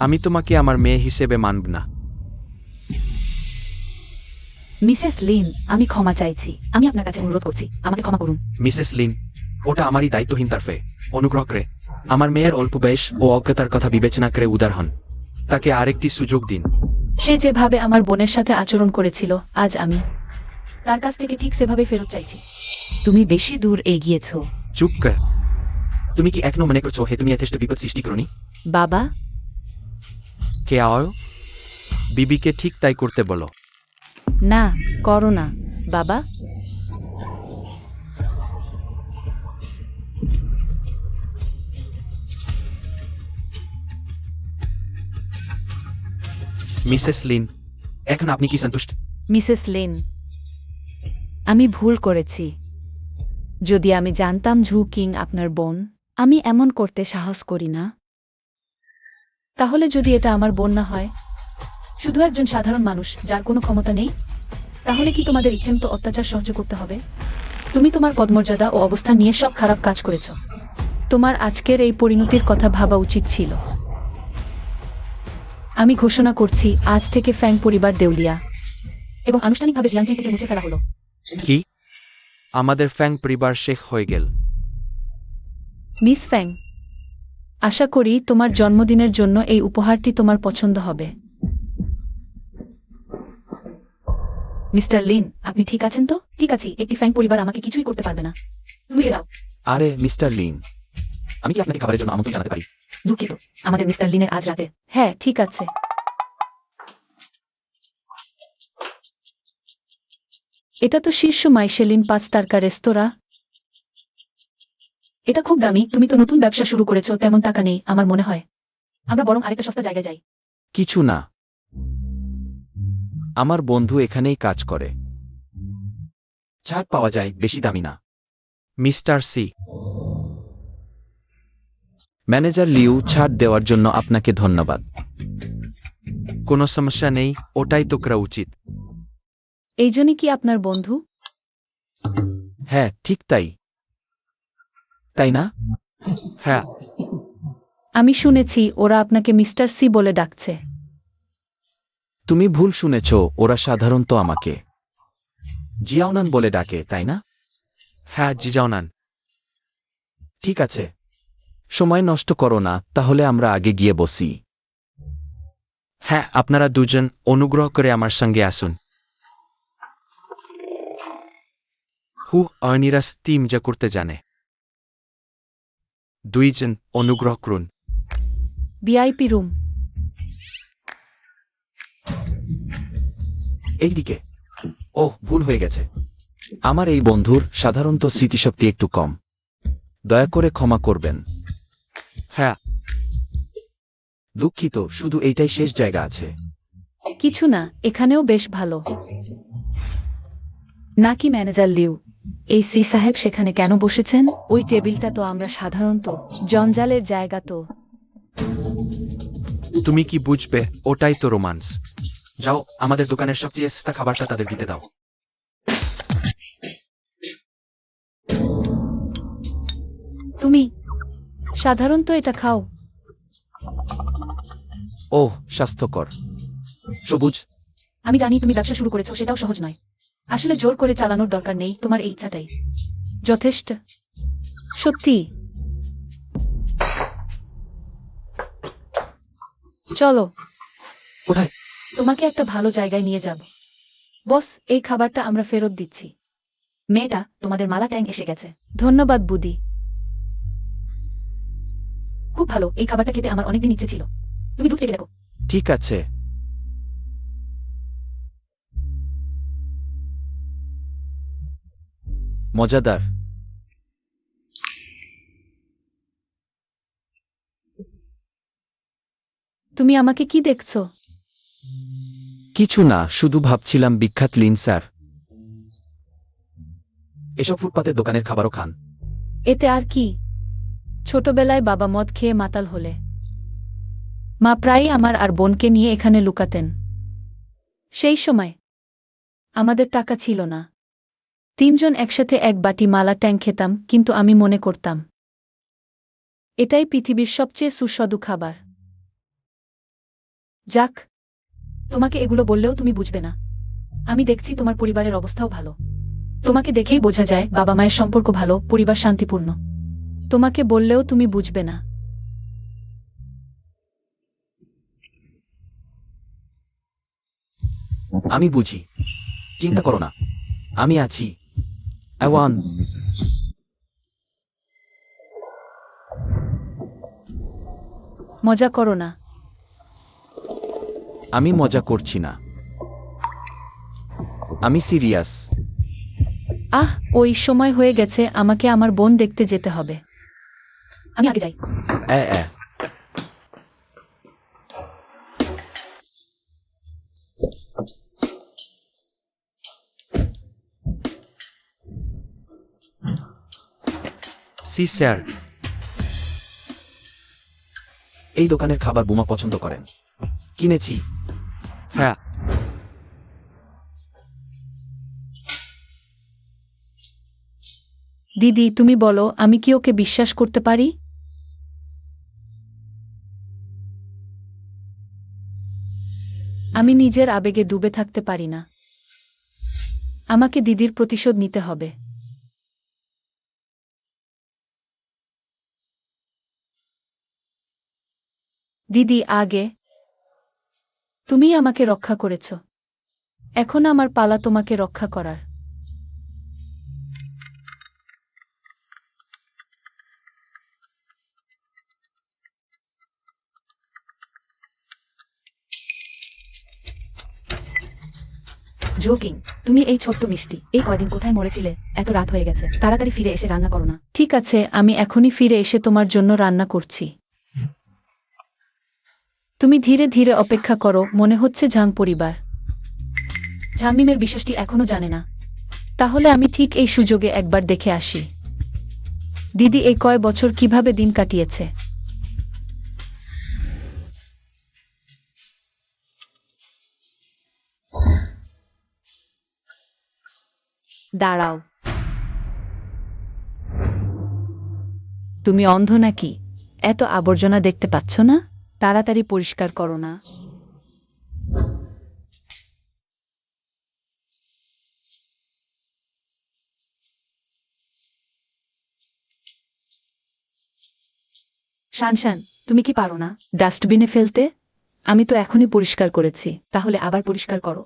আমি তোমাকে আমার মেয়ে হিসেবে মানব না। মিসেস লিন, আমি ক্ষমা চাইছি। আমি আপনার কাছে অনুরোধ করছি, আমাকে ক্ষমা করুন। মিসেস লিন, ওটা আমারই দায়িত্বহীন তারফে। অনুগ্রহ করে আমার মেয়ের অল্প বয়স ও অজ্ঞতার কথা বিবেচনা করে উদার হন। তাকে আরেকটি সুযোগ দিন। সে যেভাবে আমার বোনের সাথে আচরণ করেছিল, আজ আমি তার কাছ থেকে ঠিক সেভাবে ফেরত চাইছি। তুমি বেশি দূর এগিয়েছ। চুপ কর। তুমি কি এখনো মনে করছো হে তুমি যথেষ্ট বিপদ সৃষ্টি করনি? বাবা, কে আয়, বিবিকে ঠিক তাই করতে বলো। না করো না বাবা। মিসেস লিন, এখন আপনি কি সন্তুষ্ট? মিসেস লিন, আমি ভুল করেছি। যদি আমি জানতাম ঝু কিং আপনার বোন, আমি এমন করতে সাহস করি না। তাহলে যদি এটা আমার বোন না হয়, শুধু একজন সাধারণ মানুষ যার কোনো ক্ষমতা নেই, তাহলে কি তোমাদের ইচ্ছেমতো অত্যাচার সহ্য করতে হবে? তুমি তোমার পদমর্যাদা ও অবস্থান নিয়ে সব খারাপ কাজ করেছ। তোমার আজকের এই পরিণতির কথা ভাবা উচিত ছিল। আমি ঘোষণা করছি, আজ থেকে ফ্যাং পরিবার দেউলিয়া এবং আনুষ্ঠানিকভাবে জিয়াংজিং থেকে মুছে ফেলা হলো। কি? আমাদের ফ্যাং পরিবার শেখ হয়ে গেল? মিস ফ্যাং, আশা করি তোমার জন্মদিনের জন্য এই উপহারটি তোমার পছন্দ হবে। মিস্টার লিন, আপনি ঠিক আছেন তো? ঠিক আছি, একটি ফ্যাং পরিবার আমাকে কিছুই করতে পারবে না। তুমি যাও। আরে মিস্টার লিন, আমি কি আপনাকে খাবারের জন্য আমন্ত্রণ জানাতে পারি? দুঃখিত, আমাদের মিস্টার লিনের আজ রাতে। হ্যাঁ, ঠিক আছে। এটা তো শীর্ষ মাইশেলিন 5 তারকা রেস্তোরাঁ। এটা খুব দামি। তুমি তো নতুন ব্যবসা শুরু করেছো, তেমন টাকা নেই আমার মনে হয়। আমরা বরং আরেকটা সস্তা জায়গায় যাই। কিছু না, আমার বন্ধু এখানেই কাজ করে। ছাড় পাওয়া যায়, বেশি দামি না। মিস্টার সি, ম্যানেজার লিউ, ছাড় দেওয়ার জন্য আপনাকে ধন্যবাদ। কোনো সমস্যা নেই, ওটাই তো করা উচিত। এই জন্যই কি আপনার বন্ধু? হ্যাঁ, ঠিক তাই, তাই না? হ্যাঁ, আমি শুনেছি ওরা আপনাকে মিস্টার সি বলে ডাকছে। তুমি ভুল শুনেছ, ওরা সাধারণত আমাকে জিয়াওনান বলে ডাকে, তাই না? হ্যাঁ জিজাওনান। ঠিক আছে, সময় নষ্ট করো না, তাহলে আমরা আগে গিয়ে বসি। হ্যাঁ, আপনারা দুজন অনুগ্রহ করে আমার সঙ্গে আসুন। অনিরাস টিম যা করতে জানে। দুইজন অনুগ্রহ করুন। VIP room. এইদিকে। ওহ, ভুল হয়ে গেছে। আমার এই বন্ধুর সাধারণত স্মৃতিশক্তি একটু কম, দয়া করে ক্ষমা করবেন। হ্যাঁ, দুঃখিত, শুধু এইটাই শেষ জায়গা আছে। কিছু না, এখানেও বেশ ভালো। নাকি ম্যানেজার লিউ, এই সি সাহেব সেখানে কেন বসেছেন? ওই টেবিলটা তো আমরা সাধারণত জঞ্জালের জায়গা তো। তুমি কি বুঝবে, ওটাই তো রোমান্স। যাও, আমাদের দোকানের সবচেয়ে সস্তা খাবারটা তাদের দিতে দাও। তুমি সাধারণত এটা খাও? ওহ, স্বাস্থ্যকর। সবুজ। আমি জানি তুমি ব্যবসা শুরু করেছো, সেটাও সহজ নয়। আসলে জোর করে চালানোর দরকার নেই, তোমার এই ইচ্ছাটাই যথেষ্ট। সত্যি। চলো, কোথায়? তোমাকে একটা ভালো জায়গায় নিয়ে যাব। বস, এই খাবারটা আমরা ফেরত দিচ্ছি। মেয়েটা, তোমাদের মালা ট্যাং এসে গেছে। ধন্যবাদ বুদি। খুব ভালো, এই খাবারটা খেতে আমার অনেকদিন ইচ্ছে ছিল। তুমি দুধ চেখে দেখো। ঠিক আছে। মজাদার। তুমি আমাকে কি দেখছো? কিছু না, শুধু ভাবছিলাম বিখ্যাত লিন স্যার এসব ফুটপাতের দোকানের খাবারও খান। এতে আর কি? ছোটবেলায় বাবা মদ খেয়ে মাতাল হলে মা প্রায়ই আমার আর বোনকে নিয়ে এখানে লুকাতেন। সেই সময় আমাদের টাকা ছিল না। তিনজন একসাথে এক বাটি মালা ট্যাং খেতাম, কিন্তু আমি মনে করতাম এটাই পৃথিবীর সবচেয়ে সুস্বাদু খাবার। যাক, তোমাকে এগুলো বললেও তুমি বুঝবে না। আমি দেখছি তোমার পরিবারের অবস্থাও ভালো। তোমাকে দেখেই বোঝা যায় বাবা মায়ের সম্পর্ক ভালো, পরিবার শান্তিপূর্ণ। তোমাকে বললেও তুমি বুঝবে না। আমি বুঝি, চিন্তা করো না, আমি আছি। আওয়ান। মজা করো না। আমি মজা করছি না, আমি সিরিয়াস। ওই সময় হয়ে গেছে, আমাকে আমার বোন দেখতে যেতে হবে। আমি আগে যাই। এ এ সি স্যার, এই দোকানের খাবার বোমা পছন্দ করেন, কিনেছি। হ্যাঁ। দিদি, তুমি বলো, আমি কি ওকে বিশ্বাস করতে পারি? আমি নিজের আবেগে ডুবে থাকতে পারি না। আমাকে দিদির প্রতিশোধ নিতে হবে। দিদি, আগে তুমি আমাকে রক্ষা করেছ, এখন আমার পালা তোমাকে রক্ষা করার। জোকিং, তুমি এই ছোট্ট মিষ্টি, এই কয়দিন কোথায় মরেছিলে? এত রাত হয়ে গেছে, তাড়াতাড়ি ফিরে এসে রান্না করো না। ঠিক আছে, আমি এখনই ফিরে এসে তোমার জন্য রান্না করছি। তুমি ধীরে ধীরে অপেক্ষা করো, মনে হচ্ছে ঝাং পরিবার ঝামিমের বিষয়টি এখনো জানে না। তাহলে আমি ঠিক এই সুযোগে একবার দেখে আসি দিদি এই কয় বছর কিভাবে দিন কাটিয়েছে। দাঁড়াও, তুমি অন্ধ নাকি? এত আবর্জনা দেখতে পাচ্ছ না? তাড়াতাড়ি পরিষ্কার করো না। শানশান, তুমি কি পারো না ডাস্টবিনে ফেলতে? আমি তো এখনই পরিষ্কার করেছি, তাহলে আবার পরিষ্কার করো।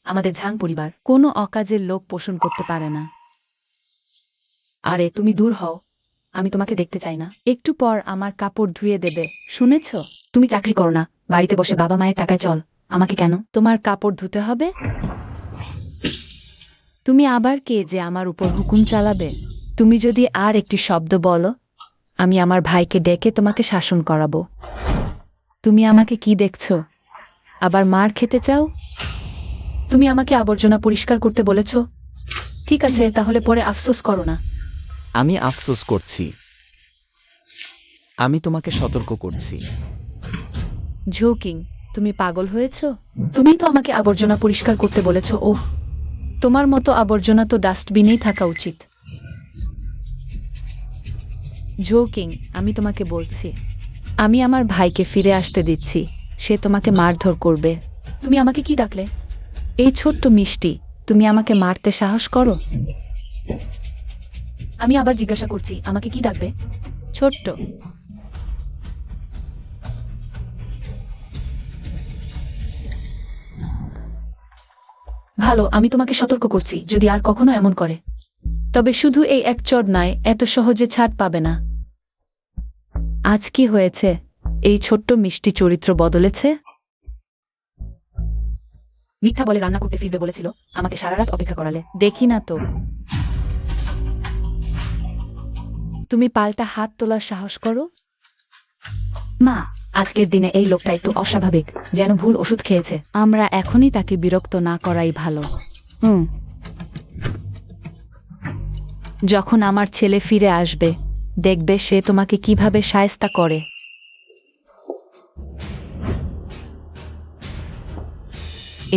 আমাদের ঝাং পরিবার কোনো অকাজের লোক পোষণ করতে পারে না। আরে তুমি দূর হও, আমি তোমাকে দেখতে চাই না। একটু পর আমার কাপড় ধুয়ে দেবে, শুনেছ? তুমি চাকরি করো না, বাড়িতে বসে বাবা মায়ের টাকায় চল, আমাকে কেন? তোমার কাপড় ধুতে হবে? তুমি আবার কে যে আমার উপর হুকুম চালাবে? তুমি যদি আর একটি শব্দ বলো, আমি আমার ভাইকে ডেকে তোমাকে শাসন করাবো। তুমি আমাকে কি দেখছো? আবার মার খেতে চাও? তুমি আমাকে আবর্জনা পরিষ্কার করতে বলেছ, ঠিক আছে, তাহলে পরে আফসোস করো না। আমি আফসোস করছি। আমি তোমাকে সতর্ক করছি। ঝুকিং, তুমি পাগল হয়েছ? তুমিই তো আমাকে আবর্জনা পরিষ্কার করতে বলেছ। ও, তোমার মতো আবর্জনা তো ডাস্টবিনেই থাকা উচিত। ঝুকিং, আমি তোমাকে বলছি, আমি আমার ভাইকে ফিরে আসতে দিচ্ছি। সে তোমাকে মারধর করবে। তুমি আমাকে কি ডাকলে? এই ছোট্ট মিষ্টি, তুমি আমাকে মারতে সাহস করো? আমি আবার জিজ্ঞাসা করছি, আমাকে কি ডাকবে? ছোট্ট। ভালো, আমি তোমাকে সতর্ক করছি যদি আর কখনো এমন করে। তবে শুধু এই এক চড় নয়, এত সহজে ছাড় পাবে না। আজ কি হয়েছে? এই ছোট্ট মিষ্টি চরিত্র বদলেছে? মিথ্যা বলে রান্না করতে ফিরবে বলেছিল, আমাকে সারা রাত অপেক্ষা করালে। দেখি না তো। তুমি পাল্টা হাত তোলার সাহস করো? মা, আজকের দিনে এই লোকটা একটু অস্বাভাবিক, যেন ভুল ওষুধ খেয়েছে। আমরা এখনই তাকে বিরক্ত না করাই ভালো। যখন আমার ছেলে ফিরে আসবে, দেখবে সে তোমাকে কিভাবে শায়েস্তা করে।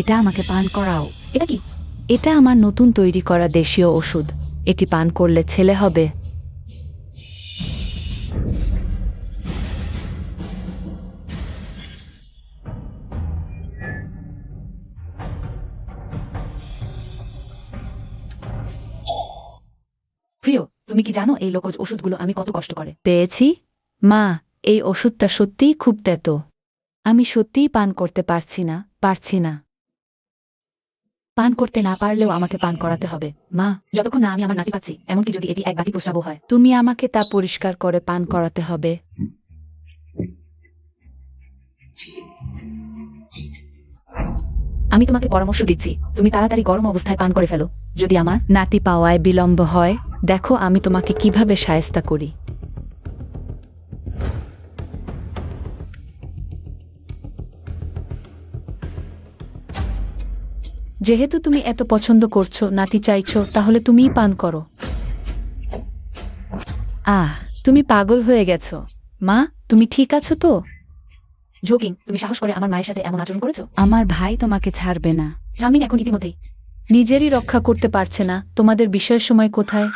এটা আমাকে পান করাও। এটা কি? এটা আমার নতুন তৈরি করা দেশীয় ওষুধ। এটি পান করলে ছেলে হবে। প্রিয়, তুমি কি জানো এই লোকজ ওষুধগুলো আমি কত কষ্ট করে পেয়েছি? মা, এই ওষুধটা সত্যিই খুব তেতো। আমি সত্যিই পান করতে পারছি না। পান করতে না পারলেও আমাকে পান করাতে হবে মা, যতক্ষণ না আমি আমার নাতি পাচ্ছি, এমনকি যদি এটি এক বাটি প্রস্রাবও হয়। তুমি আমাকে তা পরিষ্কার করে পান করাতে হবে। আমি তোমাকে পরামর্শ দিচ্ছি, তুমি তাড়াতাড়ি গরম অবস্থায় পান করে ফেলো, যদি আমার নাতি পাওয়ায় বিলম্ব হয়, দেখো আমি তোমাকে কিভাবে শায়েস্তা করি। যেহেতু তুমি এত পছন্দ করছো, নাতি চাইছো, তাহলে তুমিই পান করো। তুমি পাগল হয়ে গেছো। মা, তুমি ঠিক আছো তো? ঝোকিং, তুমি সাহস করে আমার মায়ের সাথে এমন আচরণ করেছো? আমার ভাই তোমাকে ছাড়বে না। জামিন এখন ইতিমধ্যেই নিজেরই রক্ষা করতে পারছে না, তোমাদের বিষয়ের সময় কোথায়?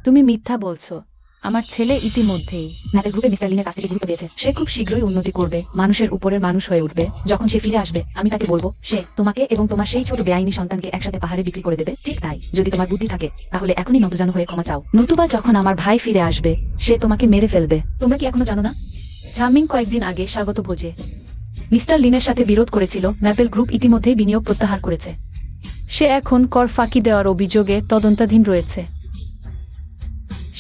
তুমি মিথ্যা বলছো। আমার ছেলে ইতিমধ্যেই ম্যাপেল গ্রুপের মিস্টার লিনের কাছ থেকে গুরুত্ব পেয়েছে। সে খুব শীঘ্রই উন্নতি করবে, মানুষের উপরের মানুষ হয়ে উঠবে। যখন সে ফিরে আসবে, আমি তাকে বলবো সে তোমাকে এবং তোমার সেই ছোট বেআইনি সন্তানকে একসাথে পাহাড়ে বিক্রি করে দেবে। ঠিক তাই, যদি তোমার বুদ্ধি থাকে তাহলে এখনই নতজানু হয়ে ক্ষমা চাও, নতুবা যখন আমার ভাই ফিরে আসবে সে তোমাকে মেরে ফেলবে। তোমরা কি এখনো জানো না? জামিন কয়েকদিন আগে স্বাগত ভোজে মিস্টার লিনের সাথে বিরোধ করেছিল। ম্যাপেল গ্রুপ ইতিমধ্যেই বিনিয়োগ প্রত্যাহার করেছে। সে এখন কর ফাঁকি দেওয়ার অভিযোগে তদন্তাধীন রয়েছে।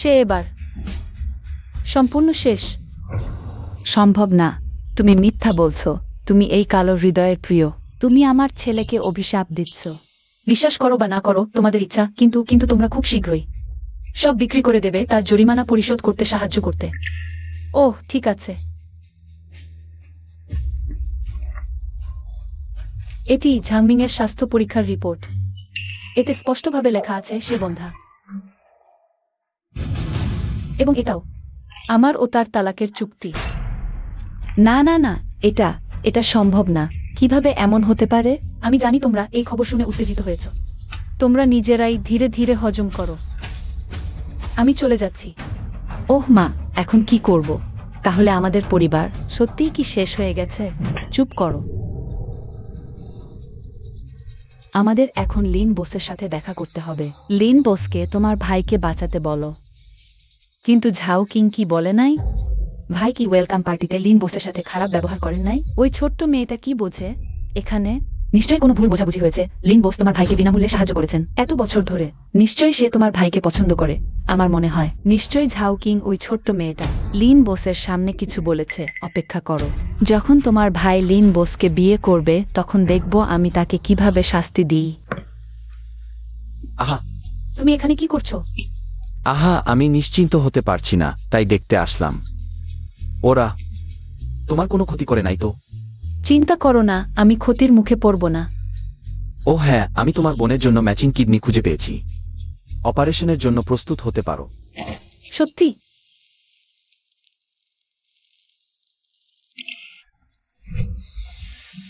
সে এবার সম্পূর্ণ শেষ। সম্ভব না, তুমি মিথ্যা বলছো। তুমি এই কালো হৃদয়ের প্রিয়। তুমি আমার ছেলেকে অভিশাপ দিচ্ছ। বিশ্বাস করো বা না করো, তোমাদের ইচ্ছা, কিন্তু তোমরা খুব শীঘ্রই সব বিক্রি করে দেবে তার জরিমানা পরিশোধ করতে সাহায্য করতে। ওহ, ঠিক আছে। এটি ঝাংমিং এর স্বাস্থ্য পরীক্ষার রিপোর্ট। এতে স্পষ্টভাবে লেখা আছে সে বন্ধা। এবং এটাও আমার ও তার তালাকের চুক্তি। না না না, এটা সম্ভব না। কিভাবে এমন হতে পারে? আমি জানি তোমরা এই খবর শুনে উত্তেজিত হয়েছ। তোমরা নিজেরাই ধীরে ধীরে হজম করো। আমি চলে যাচ্ছি। ওহ মা, এখন কি করব? তাহলে আমাদের পরিবার সত্যিই কি শেষ হয়ে গেছে? চুপ করো। আমাদের এখন লিন বোসের সাথে দেখা করতে হবে। লিন বোসকে তোমার ভাইকে বাঁচাতে বলো। কিন্তু ঝাও কিং কি বলে নাই? ভাই কি ওয়েলকাম পার্টিতে লিন বোসের সাথে খারাপ ব্যবহার করেন নাই? ওই ছোট্ট মেয়েটা কি বোঝে এখানে? নিশ্চয়ই কোনো ভুল বোঝাবুঝি হয়েছে। লিন বোস তোমার ভাইকে বিনামূল্যে সাহায্য করেছেন এত বছর ধরে। নিশ্চয়ই সে তোমার ভাইকে পছন্দ করে, আমার মনে হয়। নিশ্চয়ই ঝাও কিং ওই ছোট্ট মেয়েটা লিন বোসের সামনে কিছু বলেছে। অপেক্ষা করো, যখন তোমার ভাই লিন বোসকে বিয়ে করবে তখন দেখব আমি তাকে কিভাবে শাস্তি দিই। আহা তুমি এখানে কি করছো? আহা, আমি নিশ্চিন্ত হতে পারছি না, তাই দেখতে আসলাম। ওরা তোমার কোনো ক্ষতি করে নাই তো? চিন্তা করো না, আমি ক্ষতির মুখে পড়ব না। ও হ্যাঁ, আমি তোমার বোনের জন্য ম্যাচিং কিডনি খুঁজে পেয়েছি। অপারেশনের জন্য প্রস্তুত হতে পারো। সত্যি?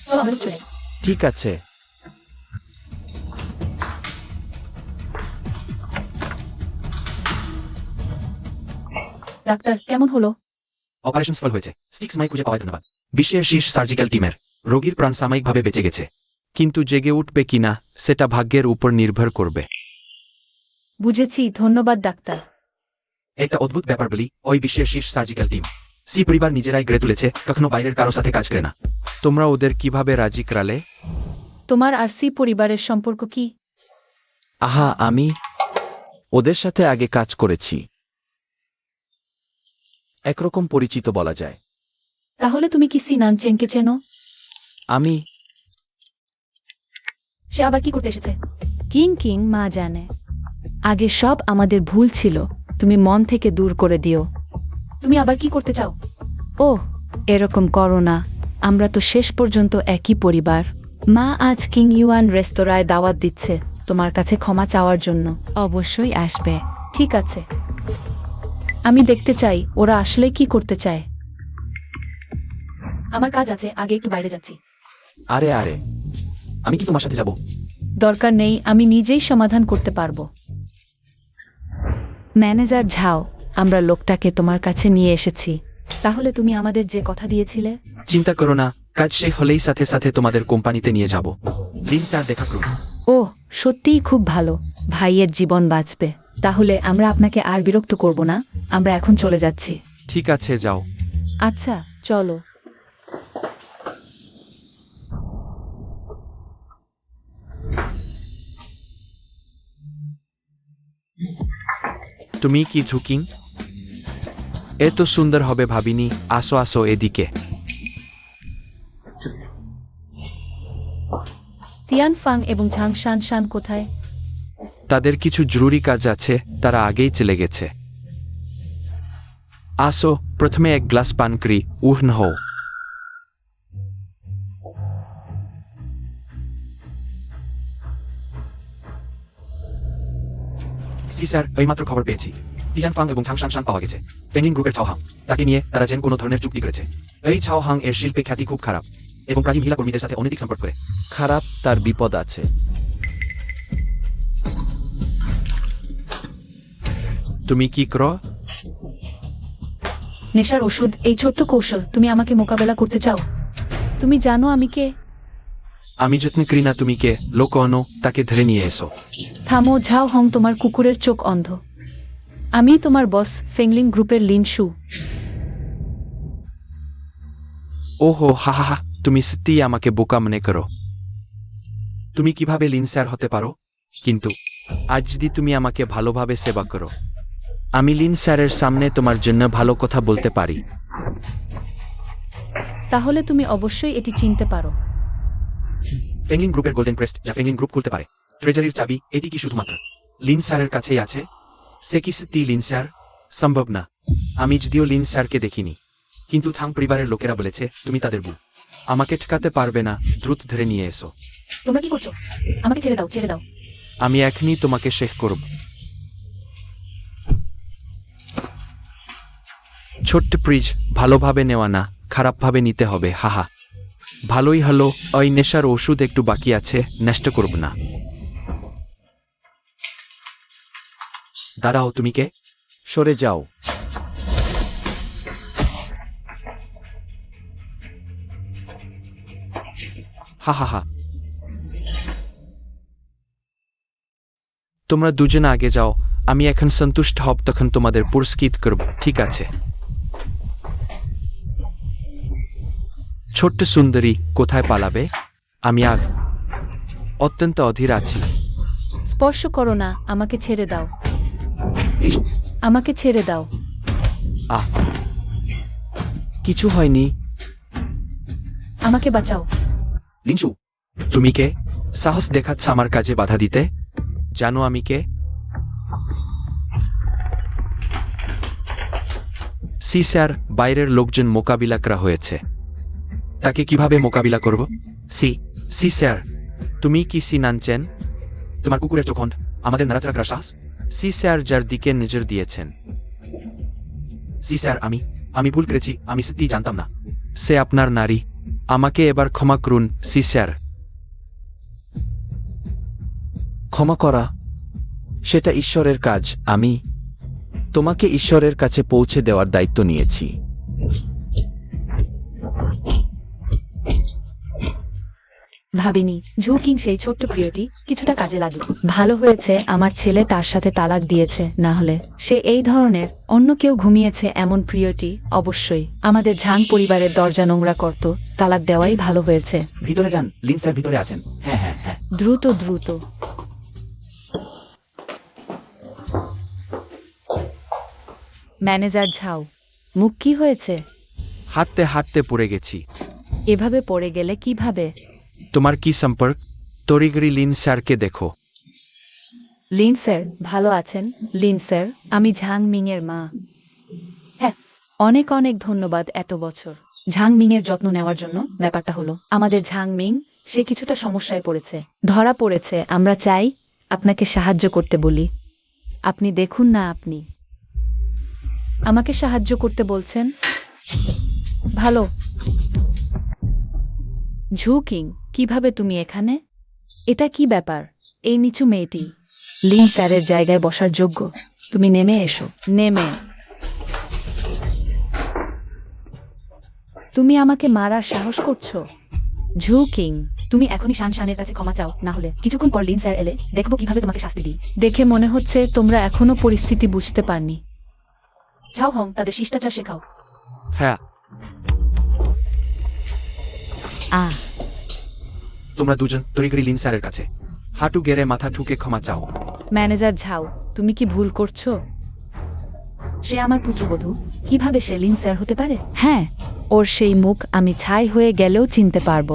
চলো, আমরা চলে যাই। ঠিক আছে। ডাক্তার কেমন হলো? অপারেশন সফল হয়েছে। স্টিক্স মাই খুঁজে পাওয়ায় ধন্যবাদ। বিশ্বের শীর্ষ সার্জিক্যাল টিমের রোগীর প্রাণ সাময়িকভাবে বেঁচে গেছে, কিন্তু জেগে উঠবে কিনা সেটা ভাগ্যের উপর নির্ভর করবে। বুঝেছি, ধন্যবাদ ডাক্তার। একটা অদ্ভুত ব্যাপার বলি, ওই বিশ্বের শীর্ষ সার্জিক্যাল টিম সি পরিবার নিজেরাই গড়ে তুলেছে, কখনো বাইরের কারো সাথে কাজ করে না। তোমরা ওদের কিভাবে রাজি করালে? তোমার আর সি পরিবারের সম্পর্ক কি? আহা, আমি ওদের সাথে আগে কাজ করেছি। একরকম পরিচিত বলা যায়। তাহলে তুমি কি সি নানচেনকে চেনো? আমি সে আবার কি করতে এসেছে? কিং মা জানে। আগে সব আমাদের ভুল ছিল, তুমি মন থেকে দূর করে দিও। তুমি আবার কি করতে চাও? ওহ, এরকম করো না, আমরা তো শেষ পর্যন্ত একই পরিবার। মা আজ কিং ইউয়ান রেস্তোরাঁয় দাওয়াত দিচ্ছে তোমার কাছে ক্ষমা চাওয়ার জন্য। অবশ্যই আসবে। ঠিক আছে, আমি দেখতে চাই ওরা আসলে কি করতে চায়। আমার কাজ আছে, আগে একটু বাইরে যাচ্ছি। আরে আরে, আমি কি তোমার সাথে যাব? দরকার নেই, আমি নিজেই সমাধান করতে পারবো। ম্যানেজার ঝাও, আমরা লোকটাকে তোমার কাছে নিয়ে এসেছি। তাহলে তুমি আমাদের যে কথা দিয়েছিলে? চিন্তা করো না, কাজ শেষ হলেই সাথে সাথে তোমাদের কোম্পানিতে নিয়ে যাব। লিন স্যার দেখা করুন। ওহ, সত্যিই খুব ভালো, ভাইয়ের জীবন বাঁচবে। তাহলে আমরা আপনাকে আর বিরক্ত করব না, আমরা এখন চলে যাচ্ছি। ঠিক আছে, যাও। আচ্ছা, চলো। তুমি কি ঝুঁকিং? এত সুন্দর হবে ভাবিনি। আসো আসো এদিকে। তিয়ান ফাং এবং ঝাং শান শান কোথায়? তাদের কিছু জরুরি কাজ আছে, তারা আগেই চলে গেছে। আসো, প্রথমে এক গ্লাস পান করি। হো। সি স্যার, এইমাত্র খবর পেয়েছি টিজান ফাং এবং ঝাং শান শান পাওয়া গেছে। পেঙ্গিন গ্রুপের ছাও হাং, তাকে নিয়ে তারা যেন কোনো ধরনের চুক্তি করেছে। এই ছাও হাং এর শিল্পে খ্যাতি খুব খারাপ এবং প্রাচীন মহিলা কর্মীদের সাথে অনৈতিক সম্পর্ক করে। খারাপ, তার বিপদ আছে। তুমি কি করো? নেশার ওষুধ, এই ছোট্ট কৌশল তুমি আমাকে মোকাবেলা করতে চাও? তুমি জানো আমি কে? আমি যত্ন করি না তুমি কে। লোক আনো, তাকে ধরে নিয়ে এসো। থামো ঝাও হং, তোমার কুকুরের চোখ অন্ধ। আমি তোমার বস, ফেংলিং গ্রুপের লিন শু। ওহো, হা হা হা, তুমি সত্যিই আমাকে বোকা মনে করো। তুমি কিভাবে লিন স্যার হতে পারো? কিন্তু আজ যদি তুমি আমাকে ভালোভাবে সেবা করো, আমি লিন স্যারের সামনে তোমার জন্য ভালো কথা বলতে পারি। তাহলে তুমি অবশ্যই এটি চিনতে পারো। পেঙ্গিন গ্রুপের গোল্ডেন ক্রেস্ট, যা পেঙ্গিন গ্রুপ খুলতে পারে। ট্রেজারির চাবি, এটি কি শুধুমাত্র লিন স্যারের কাছেই আছে? সে কি সত্যি লিন স্যার? সম্ভব না। আমি যদিও লিন স্যারকে দেখিনি, কিন্তু থাং পরিবারের লোকেরা বলেছে তুমি তাদের বউ। আমাকে ঠেকাতে পারবে না, দ্রুত ধরে নিয়ে এসো। তোমরা কি করছো? আমাকে ছেড়ে দাও, ছেড়ে দাও। আমি এখনই তোমাকে শেষ করব। ছোট্ট প্রিজ, ভালোভাবে নেওয়া না, খারাপভাবে নিতে হবে, হাহা। ভালোই হলো, ওই নেশার ওষুধ একটু বাকি আছে, নষ্ট করব না। দাঁড়াও, তুমি কে? সরে যাও। হা হা হা। তোমরা দুজন আগে যাও, আমি এখন সন্তুষ্ট হব, তখন তোমাদের পুরস্কৃত করব, ঠিক আছে? ছোট্ট সুন্দরী, কোথায় পালাবে? আমি অত্যন্ত অধীর আছি। স্পর্শ করো না, আমাকে ছেড়ে দাও। আমাকে ছেড়ে দাও। আহ, কিছু হয়নি। আমাকে বাঁচাও। লিনসু, তুমি কে? সাহস দেখাচ্ছ আমার কাজে বাধা দিতে? জানো আমি কে? সি স্যার, বাইরের লোকজন মোকাবিলা করা হয়েছে। তাকে কিভাবে মোকাবিলা করব? সি স্যার, তুমি কি সি নানছেন? তোমার কুকুরের চোখণ্ড আমাদের নাড়াচাড়া করা সাহস? সি স্যার, যার দিকে নজর দিয়েছেন। সি স্যার, আমি ভুল করেছি, আমি সত্যিই জানতাম না। সে আপনার নারী, আমাকে এবার ক্ষমা করুন সি স্যার। ক্ষমা করা, সেটা ঈশ্বরের কাজ। আমি তোমাকে ঈশ্বরের কাছে পৌঁছে দেওয়ার দায়িত্ব নিয়েছি। ভাবিনি ঝুকিং সেই ছোট্ট প্রিয়টি কিছুটা কাজে লাগলো। ভালো হয়েছে আমার ছেলে তার সাথে তালাক দিয়েছে, না হলে সে এই ধরনের অন্য কেউ ঘুমিয়েছে এমন প্রিয়টি অবশ্যই আমাদের ঝাং পরিবারের দরজা নোংরা করত। তালাক দেওয়াই ভালো হয়েছে। ভিতরে যান, লিন স্যার ভিতরে আছেন। হ্যাঁ হ্যাঁ হ্যাঁ। দ্রুত দ্রুত। ম্যানেজার ঝাও, মুখ কি হয়েছে? হাঁটতে হাঁটতে পড়ে গেছি। এভাবে পড়ে গেলে কিভাবে? তোমার কি সম্পর্ক? তরিগরি লিন স্যারকে দেখো। লিন স্যার ভালো আছেন? লিন স্যার, আমি ঝাং মিং এর মা। হ্যাঁ, অনেক অনেক ধন্যবাদ এত বছর ঝাং মিং এর যত্ন নেওয়ার জন্য। ব্যাপারটা হলো আমাদের ঝাং মিং সে কিছুটা সমস্যায় পড়েছে, ধরা পড়েছে। আমরা চাই আপনাকে সাহায্য করতে বলি। আপনি দেখুন না, আপনি আমাকে সাহায্য করতে বলছেন। ভালো। ঝুকিং, কিভাবে তুমি এখানে? এটা কি ব্যাপার? এই নিচু মেয়েটি লিন স্যারের জায়গায় বসার যোগ্য? তুমি নেমে এসো। নেমে। তুমি আমাকে মারার সাহস করছো? ঝুকিং, তুমি এখনই শানের কাছে ক্ষমা চাও, না হলে কিছুক্ষণ পর লিন স্যার এলে দেখবো কিভাবে তোমাকে শাস্তি দিই। দেখে মনে হচ্ছে তোমরা এখনো পরিস্থিতি বুঝতে পারনি। যাও হং, তাদের শিষ্টাচার শেখাও। হ্যাঁ, আহ, তোমরা দুজন তরিগরি লিন স্যারের কাছে হাঁটু গেড়ে মাথা ঠুকে ক্ষমা চাও। ম্যানেজার ঝাও, তুমি কি ভুল করছো? সে আমার পুত্রবধূ, কিভাবে সে লিন স্যার হতে পারে? হ্যাঁ, ওর সেই মুখ আমি ছাই হয়ে গেলেও চিনতে পারবো।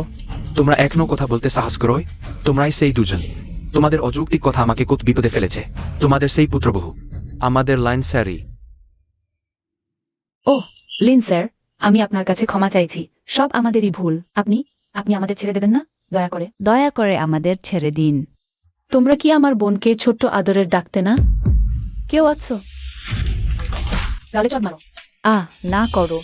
তোমরা এখনো কথা বলতে সাহস করোই? তোমরাই সেই দুজন। তোমাদের অযৌক্তিক কথা আমাকে কত বিপদে ফেলেছে। তোমাদের সেই পুত্রবহু আমাদের লাইন স্যারই। ও লিন স্যার, আমি আপনার কাছে ক্ষমা চাইছি, সব আমাদেরই ভুল। আপনি আপনি আমাদের ছেড়ে দেবেন না, দয়া করে। দয়া করে আমাদের ছেড়ে দিন। তোমরা কি আমার বোনকে ছোট্ট আদরের ডাকতে না? কেউ আছো? গালে চড় মারো। না করো।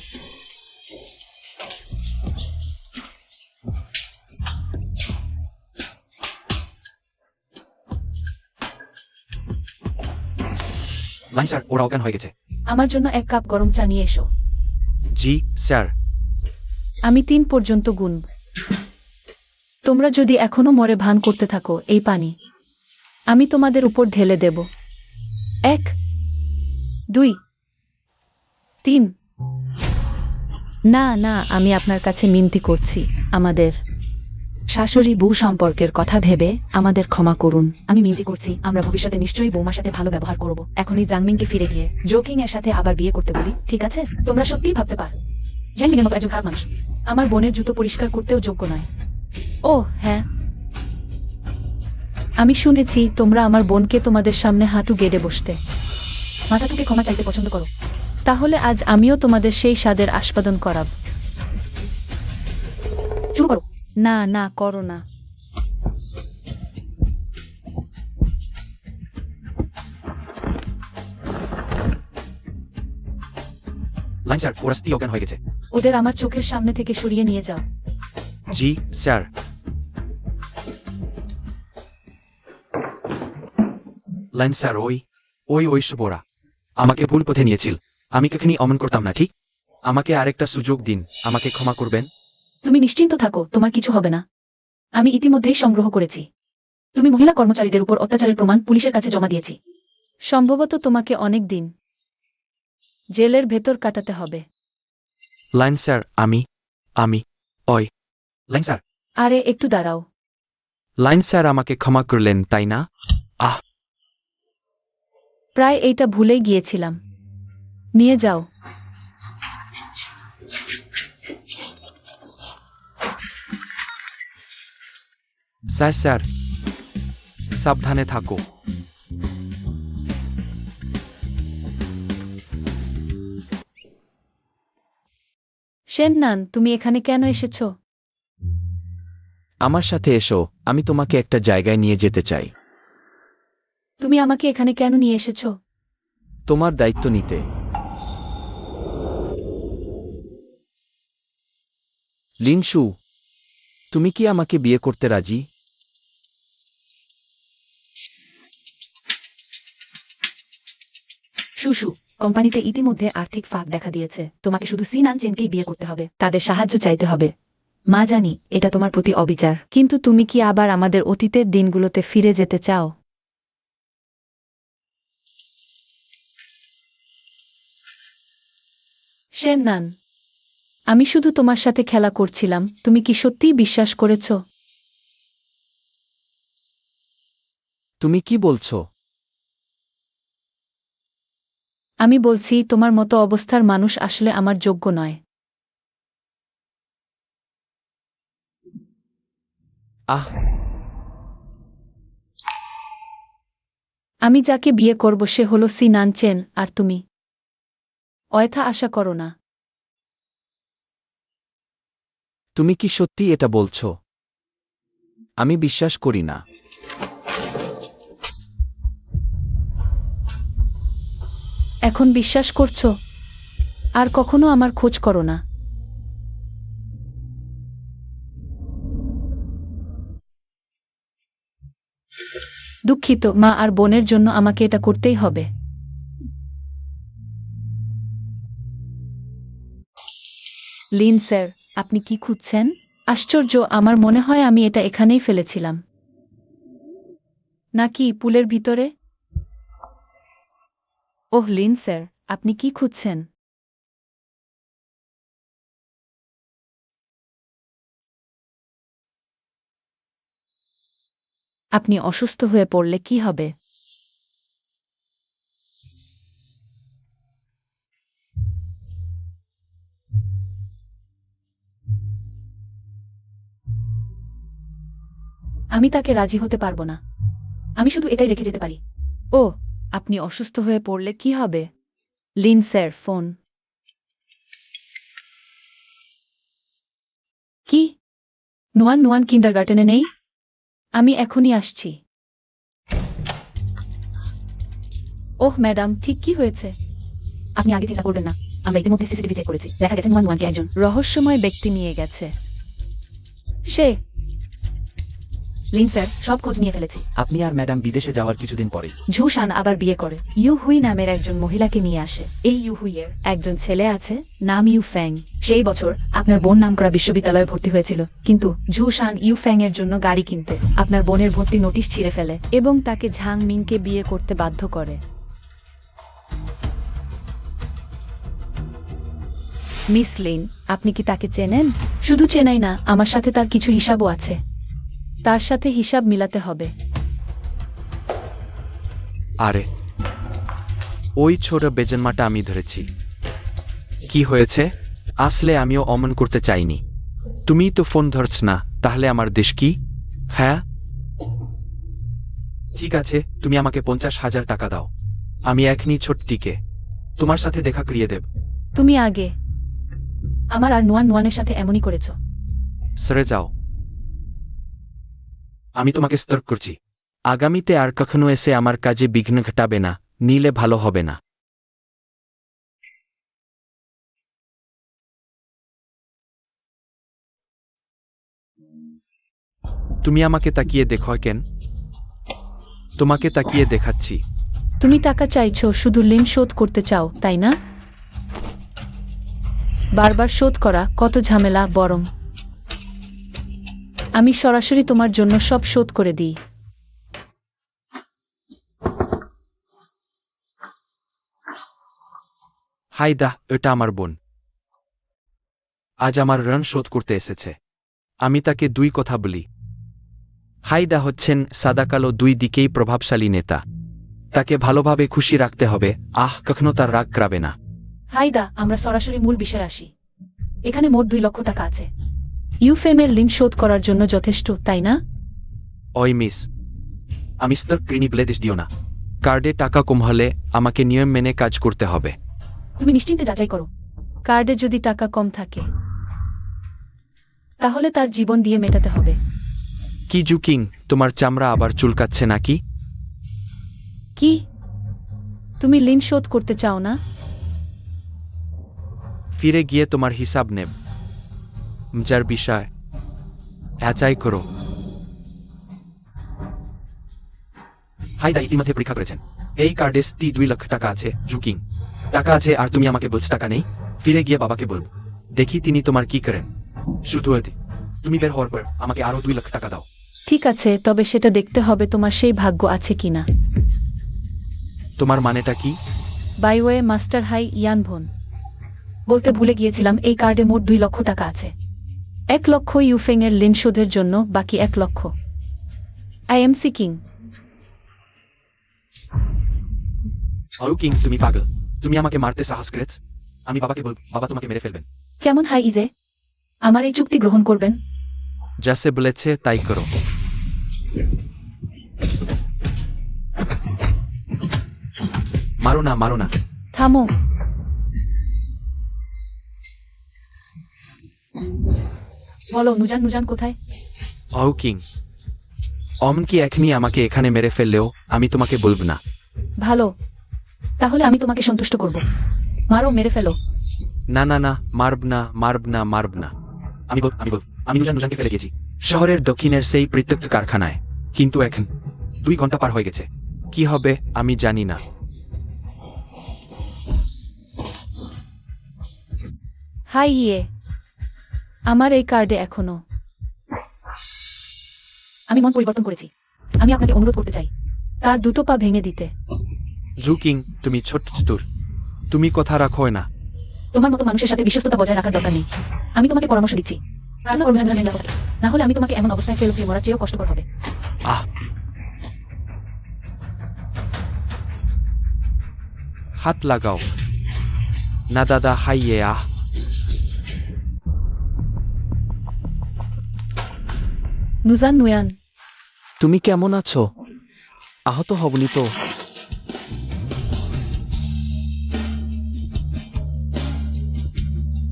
লাইন স্যার, ওরা অজ্ঞান হয়ে গেছে। আমার জন্য 1 কাপ গরম চা নিয়ে এসো। জি স্যার। আমি 3 পর্যন্ত গুনব। তোমরা যদি এখনো মরে ভান করতে থাকো, এই পানি আমি তোমাদের উপর ঢেলে দেব। 1 2 3। না না, আমি আপনার কাছে মিনতি করছি। আমাদের শাশুড়ি বউ সম্পর্কের কথা ভেবে আমাদের ক্ষমা করুন। আমি মিনতি করছি, আমরা ভবিষ্যতে নিশ্চয়ই বৌমার সাথে ভালো ব্যবহার করব। এখনই জাংমিংকে ফিরে গিয়ে জোকিং এর সাথে আবার বিয়ে করতে বলি, ঠিক আছে? তোমরা সত্যিই ভাবতে পারো জাংমিং এর মতো একজন খারাপ মানুষ আমার বোনের জুতো পরিষ্কার করতেও যোগ্য নয়। ও হ্যাঁ, আমি শুনেছি তোমরা আমার বোনকে তোমাদের সামনে হাঁটু গেড়ে বসতে। মাথা থেকে ক্ষমা চাইতে পছন্দ করো। তাহলে আজ আমিও তোমাদের সেই স্বাদের আস্বাদন করাব। শুরু করো। না না করো না। লাইন স্যার, ওরা সত্যি অজ্ঞান হয়ে গেছে। ওদের আমার চোখের সামনে থেকে সরিয়ে নিয়ে যাও। জি স্যার। লাইন স্যার, ওই শুভরা আমাকে ভুল পথে নিয়েছিল। আমি কখনই অমন করতাম না, ঠিক? আমাকে আরেকটা সুযোগ দিন, আমাকে ক্ষমা করবেন। তুমি নিশ্চিন্ত থাকো, তোমার কিছু হবে না। আমি ইতিমধ্যেই সংগ্রহ করেছি। তুমি মহিলা কর্মচারীদের উপর অত্যাচারের প্রমাণ পুলিশের কাছে জমা দিয়েছি। সম্ভবত তোমাকে অনেক দিন জেলের ভেতর কাটাতে হবে। লাইন স্যার, আমি ওই লাইন স্যার। আরে একটু দাঁড়াও। লাইন স্যার আমাকে ক্ষমা করলেন, তাই না? প্রায় এইটা ভুলেই গিয়েছিলাম। নিয়ে যাও। স্যার, সাবধানে থাকো। শেননান, তুমি এখানে কেন এসেছো? আমার সাথে এসো, আমি তোমাকে একটা জায়গায় নিয়ে যেতে চাই। তুমি আমাকে এখানে কেন নিয়ে এসেছো? তোমার দায়িত্ব নিতে। লিনশু, তুমি কি আমাকে বিয়ে করতে রাজি? শুশু, কোম্পানিতে ইতিমধ্যে আর্থিক ফাঁক দেখা দিয়েছে। তোমাকে শুধু সিনান চেনকেই বিয়ে করতে হবে, তাদের সাহায্য চাইতে হবে। মা জানি এটা তোমার প্রতি অবিচার, কিন্তু তুমি কি আবার আমাদের অতীতের দিনগুলোতে ফিরে যেতে চাও? শেননান, আমি শুধু তোমার সাথে খেলা করছিলাম। তুমি কি সত্যিই বিশ্বাস করেছ? তুমি কি বলছো? আমি বলছি তোমার মতো অবস্থার মানুষ আসলে আমার যোগ্য নয়। আহ, আমি যাকে বিয়ে করব সে হলো সিনান চেন, আর তুমি অযথা আশা করো না। তুমি কি সত্যি এটা বলছো? আমি বিশ্বাস করি না। এখন বিশ্বাস করছো? আর কখনো আমার খোঁজ করো না। দুঃখিত, মা আর বোনের জন্য আমাকে এটা করতেই হবে। লিন স্যার, আপনি কি খুঁজছেন? আশ্চর্য, আমার মনে হয় আমি এটা এখানেই ফেলেছিলাম। নাকি পুলের ভিতরে? ওহ লিন স্যার, আপনি কি খুঁজছেন? আপনি অসুস্থ হয়ে পড়লে কি হবে? আমি তাকে রাজি হতে পারবো না। আমি শুধু এটাই রেখে যেতে পারি। ও, আপনি অসুস্থ হয়ে পড়লে কি হবে? লিন স্যার, ফোন। কি? নুয়ান কিন্ডারগার্টেনে নেই? আমি এখনই আসছি। ওহ ম্যাডাম, ঠিক কি হয়েছে? আপনি আগে চিন্তা করবেন না। আমরা ইতিমধ্যে সিসিটিভি চেক করেছি, দেখা গেছে নুয়ানকে একজন রহস্যময় ব্যক্তি নিয়ে গেছে। সে লিন স্যার, সব খোঁজ নিয়ে ফেলেছি। আপনি আর ম্যাডাম বিদেশে যাওয়ার কিছুদিন পরে ঝুশান আবার বিয়ে করে ইউ হুই নামের একজন মহিলাকে নিয়ে আসে। এই ইউ হুইয়ের একজন ছেলে আছে, নাম ইউ ফ্যাং। সেই বছর আপনার বোন নামকরা বিশ্ববিদ্যালয়ে ভর্তি হয়েছিল, কিন্তু ঝুশান ইউ ফ্যাং এর জন্য গাড়ি কিনতে আপনার বোনের ভর্তি নোটিশ ছিঁড়ে ফেলে এবং তাকে ঝাং মিংকে বিয়ে করতে বাধ্য করে। মিস লিন, আপনি কি তাকে চেনেন? শুধু চেনাই না, আমার সাথে তার কিছু হিসাবও আছে। তার সাথে হিসাব মিলাতে হবে। আরে ওই ছোট বেজন্মাটা আমি ধরেছি। কি হয়েছে? আসলে আমিও অমন করতে চাইনি। তুমি তো ফোন ধরছ না, তাহলে আমার দেশ কি? হ্যাঁ ঠিক আছে, তুমি আমাকে 50,000 টাকা দাও। আমি এখনই ছোটটিকে তোমার সাথে দেখা করিয়ে দেব। তুমি আগে আমার আর নুয়ানের সাথে এমনই করেছ। সরে যাও। আমি তোমাকে সতর্ক করছি, আগামীতে আর কখনো এসে আমার কাজে বিঘ্ন ঘটাবে না, নিলে ভালো হবে না। তুমি আমাকে তাকিয়ে দেখো কেন? তোমাকে তাকিয়ে দেখাচ্ছি। তুমি টাকা চাইছো, শুধু ঋণ শোধ করতে চাও, তাই না? বারবার শোধ করা কত ঝামেলা, বরং আমি সরাসরি তোমার জন্য সব শোধ করে দিই। হাইদা, এটা আমার বোন। আজ আমার ঋণ শোধ করতে এসেছে। আমি তাকে দুই কথা বলি। হাইদা হচ্ছেন সাদাকালো দুই দিকেই প্রভাবশালী নেতা। তাকে ভালোভাবে খুশি রাখতে হবে, কখনো তার রাগ করাবে না। হাইদা, আমরা সরাসরি মূল বিষয়ে আসি। এখানে মোট 2 লক্ষ টাকা আছে। ইউফেমের ঋণ শোধ করার জন্য যথেষ্ট, তাই না? ওই মিস, আমি স্তরকৃণী বলে দেশ দিও না। কার্ডে টাকা কম হলে আমাকে নিয়ম মেনে কাজ করতে হবে। তুমি নিশ্চিন্তে যাচাই করো। কার্ডে যদি টাকা কম থাকে তাহলে তার জীবন দিয়ে মেটাতে হবে। কি জুকিং, তোমার চামড়া আবার চুলকাচ্ছে নাকি? কি তুমি ঋণ শোধ করতে চাও না? ফিরে গিয়ে তোমার হিসাব নেব। যার বিষয় যাচাই করো। হাইদা ইতিমধ্যে পরীক্ষা করেছেন। এই কার্ডে 2 লাখ টাকা আছে। জুকিং, টাকা আছে আর তুমি আমাকে বলছ টাকা নেই। ফিরে গিয়ে বাবাকে বলব, দেখি তিনি তোমার কি করেন। শুধু এতে তুমি বের হওয়ার পর আমাকে আরো 2 লাখ টাকা দাও। ঠিক আছে, তবে সেটা দেখতে হবে তোমার সেই ভাগ্য আছে কিনা। তোমার মানেটা কি? বাইওয়ে মাস্টার হাই ইয়ান ভন। বলতে ভুলে গিয়েছিলাম, এই কার্ডে মোট 2 লক্ষ টাকা আছে। 1 লক্ষ ইউফেং এর ঋণ শোধের জন্য, বাকি 1 লক্ষ আই এম সিকিং। কিং, তুমি পাগল। তুমি আমাকে মারতে সাহস করেছ। আমি বাবাকে বলব, বাবা তোমাকে মেরে ফেলবেন। কেমন হাই ইজে, আমার এই চুক্তি গ্রহণ করবেন? যা সে বলেছে তাই করো। মারো না, মারো না। থামো। বলো, নুজান নুজান কোথায়? কিং, অমন কি এখনই আমাকে এখানে মেরে ফেললেও আমি তোমাকে বলব না। ভালো, তাহলে আমি তোমাকে সন্তুষ্ট করব। মারো, মেরে ফেলো। না না না, মারব না, মারব না, মারব না। আমি নুজানকে ফেলে গেছি শহরের দক্ষিণের সেই পৃথক কারখানায়। কিন্তু এখন 2 ঘন্টা পার হয়ে গেছে। কি হবে আমি জানি না। হাই ইয়ে, আমার এই কার্ডে এখনো। আমি মন পরিবর্তন করেছি। আমি আপনাকে অনুরোধ করতে চাই তার 2টো পা ভেঙে দিতে। জুকিং, তুমি ছোট চতুর, তুমি কথা রাখো না। তোমার মতো মানুষের সাথে বিশ্বস্ততা বজায় রাখার দরকার নেই। আমি তোমাকে পরামর্শ দিচ্ছি, প্রার্থনা করবে যেন নিরাপদ থাকে। না হলে আমি তোমাকে এমন অবস্থায় ফেলে মরার চেয়েও কষ্টকর হবে। হাত লাগাও না দাদা। হাইয়ে নুজান নুয়ান, তুমি কেমন আছো? আহত হবনি তো?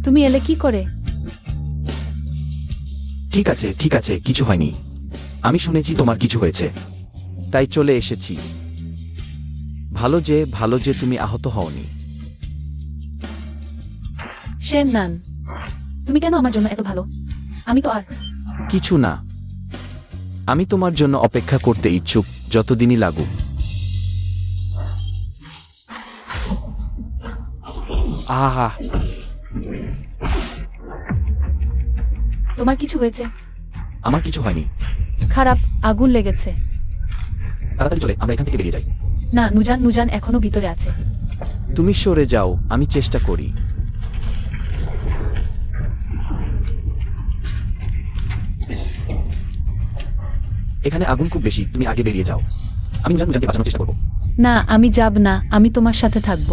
তুমি এলে কি করে? ঠিক আছে, কিছু হয়নি। আমি শুনেছি তোমার কিছু হয়েছে, তাই চলে এসেছি। ভালো যে তুমি আহত হওনি। শেন নান, তুমি কেন আমার জন্য এত ভালো? আমি তো আর কিছু না, আমি তোমার জন্য অপেক্ষা করতে ইচ্ছুক, যতদিনই লাগুক। আহা, তোমার কিছু হয়েছে? আমার কিছু হয়নি। খারাপ, আগুন লেগেছে। তাড়াতাড়ি চলে আমরা এখান থেকে বেরিয়ে যাই। না, নুজান এখনো ভিতরে আছে। তুমি সরে যাও, আমি চেষ্টা করি। এখানে আগুন খুব বেশি, তুমি আগে বেরিয়ে যাও। আমি নুজানকে বাঁচানোর চেষ্টা করব। না, আমি যাব না, আমি তোমার সাথে থাকব।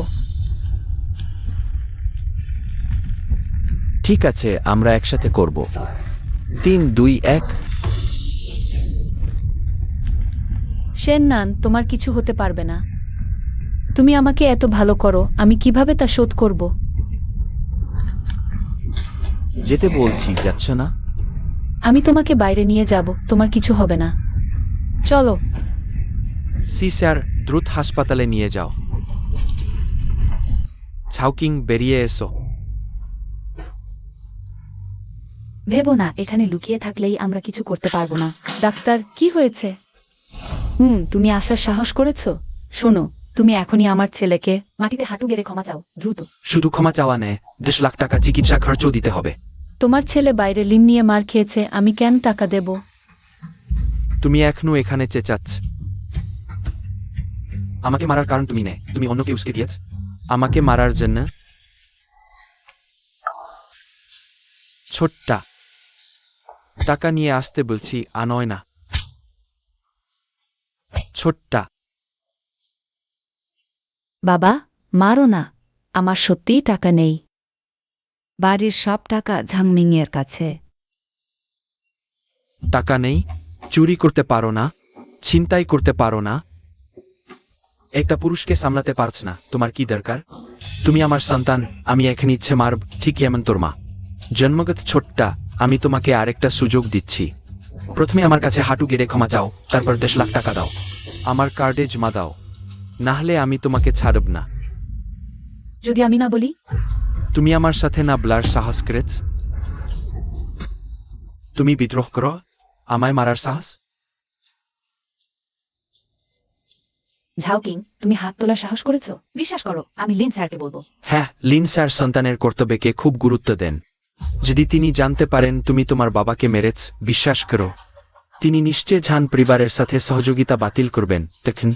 ঠিক আছে, আমরা একসাথে করব। 3, 2, 1। শেন নান, তোমার কিছু হতে পারবে না। তুমি আমাকে এত ভালো করো, আমি কিভাবে তা শোধ করব? যেতে বলছি, যাচ্ছ না? আমি তোমাকে বাইরে নিয়ে যাব, তোমার কিছু হবে না। চলো। সি স্যার, দ্রুত হাসপাতালে নিয়ে যাও। ঝাউকিং, বেরিয়ে এসো। ভেবো না, এখানে লুকিয়ে থাকলেই আমরা কিছু করতে পারবো না। ডাক্তার, কি হয়েছে? তুমি আসার সাহস করেছো? শোনো, তুমি এখনই আমার ছেলেকে মাটিতে হাঁটু গেড়ে ক্ষমা চাও, দ্রুত। শুধু ক্ষমা চাওয়া নেয়, 10 লাখ টাকা চিকিৎসা খরচও দিতে হবে। তোমার ছেলে বাইরে লিম নিয়ে মার খেয়েছে, আমি কেন টাকা দেব? তুমি এখনো এখানে চেঁচাচ্ছ। আমাকে মারার কারণ তুমি নেই, তুমি অন্যকে উস্কে দিয়েছ আমাকে মারার জন্য। ছোট্টা, টাকা নিয়ে আসতে বলছি, আনয় না। ছোট্টা, বাবা, মারো না, আমার সত্যিই টাকা নেই। বাড়ির সব টাকা ঝাংমিং এর কাছে। টাকা নেই? চুরি করতে পারো না? ছিনতাই করতে পারো না? একটা পুরুষকে সামলাতে পারছ না, তোমার কি দরকার? তুমি আমার সন্তান, আমি এখন ইচ্ছে মারব, ঠিক এমন তোর মা। জন্মগত ছোট্টা, আমি তোমাকে আরেকটা সুযোগ দিচ্ছি। প্রথমে আমার কাছে হাঁটু গেড়ে ক্ষমা চাও, তারপর 10 লাখ টাকা দাও, আমার কার্ডে জমা দাও, নাহলে আমি তোমাকে ছাড়ব না। যদি আমি না বলি? তুমি আমার সাথে না বলার সাহস করেছ? তুমি বিদ্রোহ করো, আমায় মারার সাহস? ঝাউকিং, তুমি হাত তোলার সাহস করেছো? বিশ্বাস করো, আমি লিন স্যারকে বলবো। হ্যাঁ, লিন স্যার সন্তানের কর্তব্যকে খুব গুরুত্ব দেন। যদি তিনি জানতে পারেন তুমি তোমার বাবাকে মেরেছ, বিশ্বাস করো তিনি নিশ্চয় ঝান পরিবারের সাথে সহযোগিতা বাতিল করবেন। দেখেন,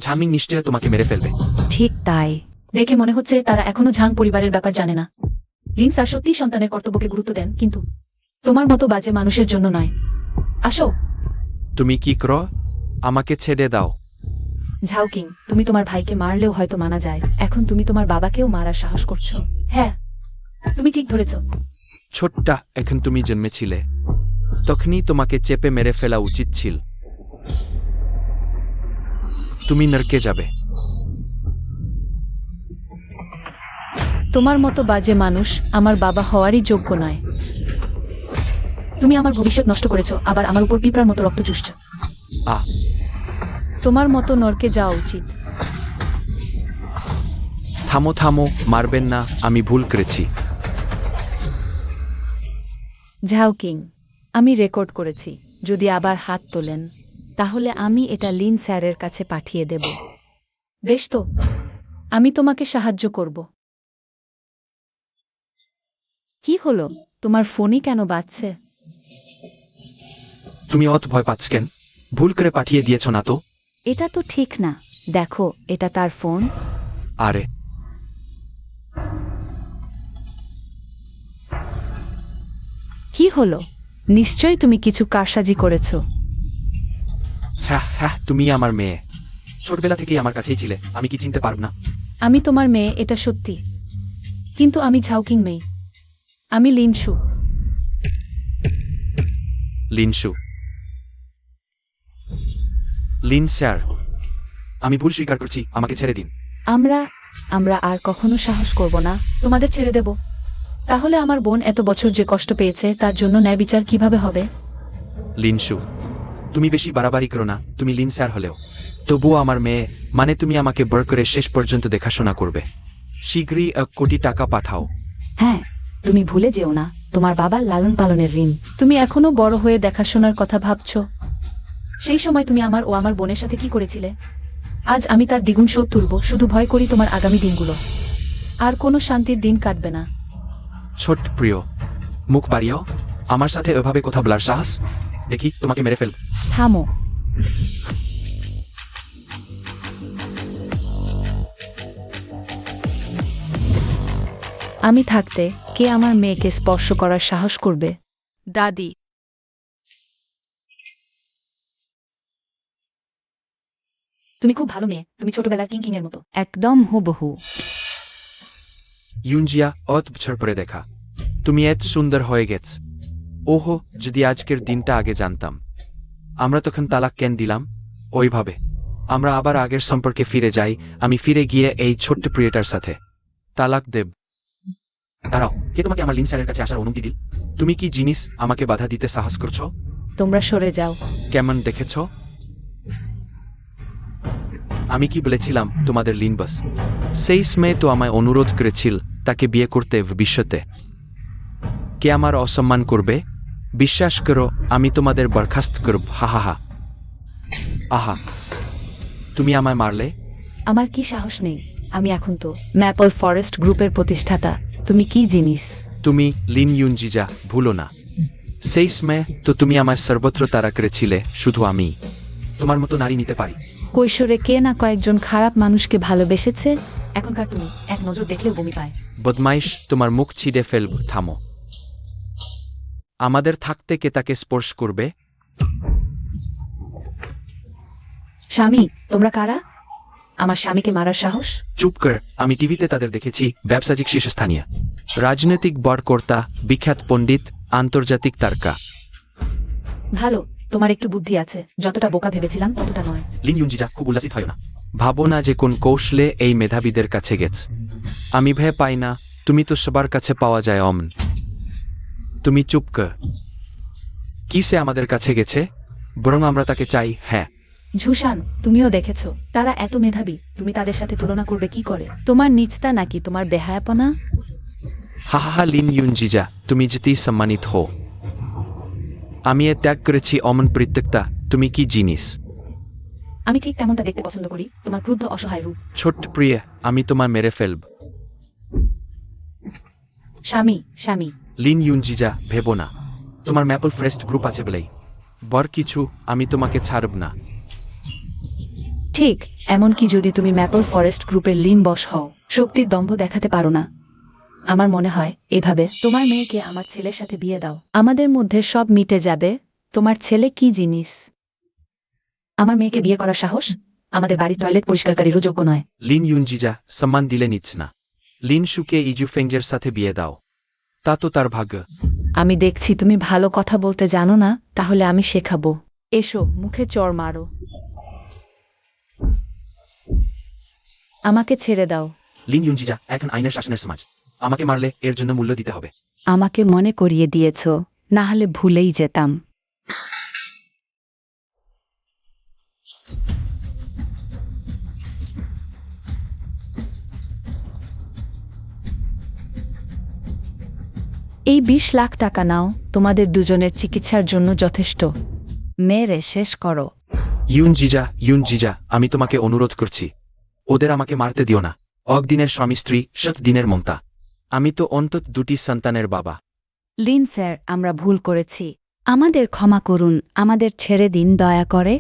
ঝামিং নিশ্চয় তোমাকে মেরে ফেলবে। ঠিক তাই। দেখে মনে হচ্ছে তারা এখনো ঝাং পরিবারের ব্যাপার জানে না। লিন স্যার সত্যিই সন্তানের কর্তব্যকে গুরুত্ব দেন, কিন্তু তোমার মতো বাজে মানুষের জন্য নয়। আসো। তুমি কি করো? আমাকে ছেড়ে দাও। ঝাউকিং, তুমি তোমার ভাইকে মারলেও হয়তো মানা যায়, এখন তুমি তোমার বাবাকেও মারার সাহস করছো। হ্যাঁ, তুমি ঠিক ধরেছ। ছোট্টা, এখন তুমি জন্মেছিলে, তখনই তোমাকে চেপে মেরে ফেলা উচিত ছিল। তুমি নরকে যাবে। তোমার মতো বাজে মানুষ আমার বাবা হওয়ারই যোগ্য নয়। তুমি আমার ভবিষ্যৎ নষ্ট করেছো, আবার আমার উপর পিঁপড়ার মতো রক্ত চুষছো। আহ, তোমার মতো নরকে যাওয়া উচিত। থামো থামো, মারবেন না, আমি ভুল করেছি। ঝাউকিং, আমি রেকর্ড করেছি, যদি আবার হাত তোলেন তাহলে আমি এটা লিন স্যারের কাছে পাঠিয়ে দেব। বেশ তো, আমি তোমাকে সাহায্য করব। কি হলো, তোমার ফোনই কেন বাজছে? তুমি অত ভয় পাচ্ছ কেন? ভুল করে পাঠিয়ে দিয়েছ না তো? এটা তো ঠিক না, দেখো এটা তার ফোন। আরে, কি হলো, নিশ্চয়ই তুমি কিছু কারসাজি করেছো। হ্যাঁ হ্যাঁ, তুমি আমার মেয়ে, ছোটবেলা থেকেই আমার কাছেই ছিলে, আমি কি চিনতে পারব না? আমি তোমার মেয়ে, এটা সত্যি, কিন্তু আমি ঝাউকিং মেয়ে, আমি লিনসু। লিনসু? লিন স্যার, আমি ভুল স্বীকার করছি, আমাকে ছেড়ে দিন। আমরা আর কখনো সাহস করব না। তোমাদের ছেড়ে দেব। তাহলে আমার বোন এত বছর যে কষ্ট পেয়েছে তার জন্য ন্যায় বিচার কিভাবে হবে? লিনসু, তুমি বেশি বাড়াবাড়ি করো না, তুমি লিন স্যার হলেও তবুও আমার মেয়ে, মানে তুমি আমাকে বড় করে শেষ পর্যন্ত দেখাশোনা করবে। শীঘ্রই 1 কোটি টাকা পাঠাও। হ্যাঁ, তুমি ভুলে যেও না, তোমার বাবার লালন পালনের ঋণ। তুমি এখনো বড় হয়ে দেখাশোনার কথা ভাবছো। সেই সময় তুমি আমার ও আমার বোনের সাথে কি করেছিলে? আজ আমি তার দ্বিগুণ শোধ তুলব। শুধু ভয় করি তোমার আগামী দিনগুলো। আর কোনো শান্তির দিন কাটবে না। ছোট প্রিয়, মুখ বাড়িয়াও, আমার সাথে এভাবে কথা বলার সাহস? দেখি তোমাকে মেরে ফেল। থামো। আমি থাকতে কে আমার মেয়েকে স্পর্শ করার সাহস করবে? দাদি, তুমি খুব ভালো মেয়ে, তুমি ছোটবেলার কিং এর মতো। একদম হুবহু। ইউনজিয়া, অত বছর পরে দেখা, তুমি এত সুন্দর হয়ে গেছ। ওহো, যদি আজকের দিনটা আগে জানতাম। আমরা তখন তালাক কেন দিলাম? ওইভাবে আমরা আবার আগের সম্পর্কে ফিরে যাই, আমি ফিরে গিয়ে এই ছোট্ট প্রিয়টার সাথে তালাক দেব। দাঁড়াও, কে তোমাকে আমার লিন স্যারের কাছে আসার অনুমতি দিল? তুমি কি জিনিস আমাকে বাধা দিতে সাহস করছো? তোমরা সরে যাও। কেমন দেখেছ? আমি কি বলেছিলাম তোমাদের লিন বাস? সেই মেয়ে তো আমায় অনুরোধ করেছিল তাকে বিয়ে করতে ভবিষ্যতে। কে আমার অসম্মান করবে? বিশ্বাস করো আমি তোমাদের বরখাস্ত করব। হা হা হা। আহা, তুমি আমায় মারলে? আমার কি সাহস নেই? আমি এখন তো ম্যাপল ফরেস্ট গ্রুপের প্রতিষ্ঠাতা। তুমি কি জিনিস? তুমি লিন ইউনজিজা, ভুলো না। সেই মেয়ে তো তুমি আমায় সর্বত্র তারা করেছিলে, শুধু আমি তোমার মতো নারী নিতে পারি। কৈশোরে কে না কয়েকজন খারাপ মানুষকে ভালোবেসেছে? এখনকার তুমি এক নজর দেখলেও বমি পায়। বদমাইশ, তোমার মুখ ছিঁড়ে ফেলব। থামো। আমাদের থাকতে কে তাকে স্পর্শ করবে? স্বামী, তোমরা কারা? আমার স্বামীকে মারার সাহস? চুপ কর। আমি টিভিতে তাদের দেখেছি, ব্যবসায়িক শীর্ষস্থানীয় রাজনৈতিক বরকর্তা, বিখ্যাত পণ্ডিত, আন্তর্জাতিক তারকা। ভালো, তোমার একটু বুদ্ধি আছে। যতটা বোকা ভেবেছিলাম ততটা নয়। লিন ইউনজিজা, খুব উল্লাসিত হয় না। ভাবো না যে কোন কৌশলে এই মেধাবীদের কাছে গেছে। আমি ভয় পাই না, তুমি তো সবার কাছে পাওয়া যায়। অমন তুমি চুপ কর। কি সে আমাদের কাছে গেছে? বরং আমরা তাকে চাই। হ্যাঁ, ঝুশান, তুমিও দেখেছো তারা এত মেধাবী, তুমি তাদের সাথে তুলনা করবে কি করে? তোমার নিচতা নাকি তোমার বেহায়াপনা? হা হা হা। লিন ইউনজিজা, তুমি যেতেই সম্মানিত হো। আমি এ ত্যাগ করেছি অমন পৃথকতা। তুমি কি জিনিস? আমি ঠিক তেমনটা দেখতে পছন্দ করি, তোমার ক্রুদ্ধ অসহায় রূপ। ছোট্ট প্রিয়, আমি তোমায় মেরে ফেলব। স্বামী, স্বামী। লিন ইউনজিজা, ভেবো না। তোমার ম্যাপল ফরেস্ট গ্রুপ আছে বলেই বর কিছু আমি তোমাকে ছাড়ব না। ঠিক, এমনকি যদি তুমি ম্যাপল ফরেস্ট গ্রুপের লিন বস হও, শক্তির দম্ভ দেখাতে পারো না। আমার মনে হয় এভাবে তোমার মেয়েকে আমার ছেলের সাথে বিয়ে দাও, আমাদের মধ্যে সব মিটে যাবে। তোমার ছেলে কি জিনিস? আমার মেয়েকে বিয়ে করার সাহস? আমাদের বাড়ির টয়লেট পরিষ্কারকারীরও যোগ্য নয়। লিন ইউনজিজা, সম্মান দিলে নিচ্ছ না। লিন শুকে ইজুফেংজের সাথে বিয়ে দাও, তা তো তার ভাগ্য। আমি দেখছি তুমি ভালো কথা বলতে জানো না, তাহলে আমি শেখাবো। এসো, মুখে চড় মারো। আমাকে ছেড়ে দাও। লিন ইউনজিজা, এখন আইনের শাসনের সমাজ। আমাকে মারলে এর জন্য মূল্য দিতে হবে। আমাকে মনে করিয়ে দিয়েছ, না হলে ভুলেই যেতাম। এই 20 লাখ টাকা নাও, তোমাদের দুজনের চিকিৎসার জন্য যথেষ্ট। মেরে শেষ করো। ইউনজিজা, ইউনজিজা, আমি তোমাকে অনুরোধ করছি, ওদের আমাকে মারতে দিও না। অকদিনের স্বামী স্ত্রী, শত দিনের মমতা। আমি তো অন্তত 2টি সন্তানের বাবা। লিন স্যার, আমরা ভুল করেছি। আমাদের ক্ষমা করুন, আমাদের ছেড়ে দিন দয়া করে।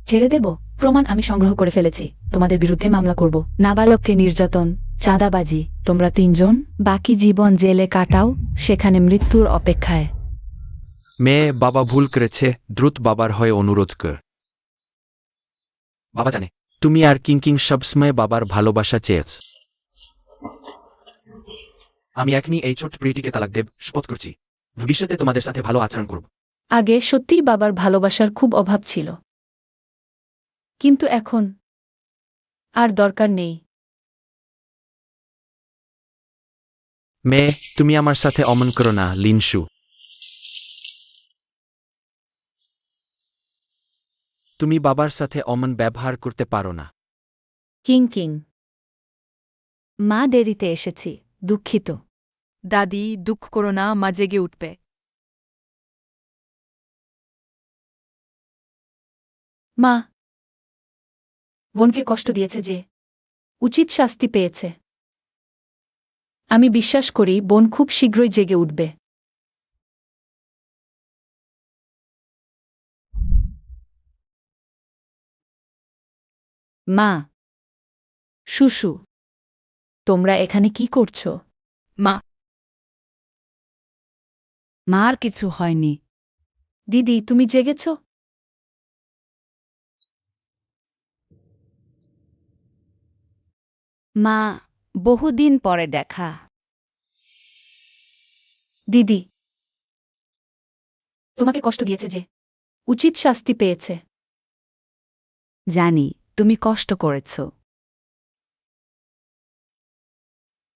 ছেড়ে দেব? প্রমাণ আমি সংগ্রহ করে ফেলেছি, তোমাদের বিরুদ্ধে মামলা করব। নাবালককে নির্যাতন, চাঁদাবাজি, তোমরা 3 জন বাকি জীবন জেলে কাটাও, সেখানে মৃত্যুর অপেক্ষায়। মেয়ে, বাবা ভুল করেছে, দ্রুত বাবার হয়ে অনুরোধ কর। বাবা জানে তুমি আর কিং সবসময় বাবার ভালোবাসা চেয়েছ। আমি এখনই এই ছোট্ট প্রিয়টিকে তালাক দেব, শপথ করছি। ভবিষ্যতে তোমাদের সাথে ভালো আচরণ করব। আগে সত্যিই বাবার ভালোবাসার খুব অভাব ছিল, কিন্তু এখন আর দরকার নেই। মেয়ে, তুমি আমার সাথে অমন করো না। লিনসু, তুমি বাবার সাথে অমন ব্যবহার করতে পারো না। কিং, মা দেরিতে এসেছি, দুঃখিত। দাদি, দুঃখ করো না, মা জেগে উঠবে। মা, বোনকে কষ্ট দিয়েছে যে উচিত শাস্তি পেয়েছে। আমি বিশ্বাস করি বোন খুব শীঘ্রই জেগে উঠবে। মা, শুশু, তোমরা এখানে কি করছো? মা, মার কিছু হয়নি। দিদি, তুমি জেগেছ? মা, বহুদিন পরে দেখা। দিদি, তোমাকে কষ্ট দিয়েছে যে উচিত শাস্তি পেয়েছে। জানি তুমি কষ্ট করেছ।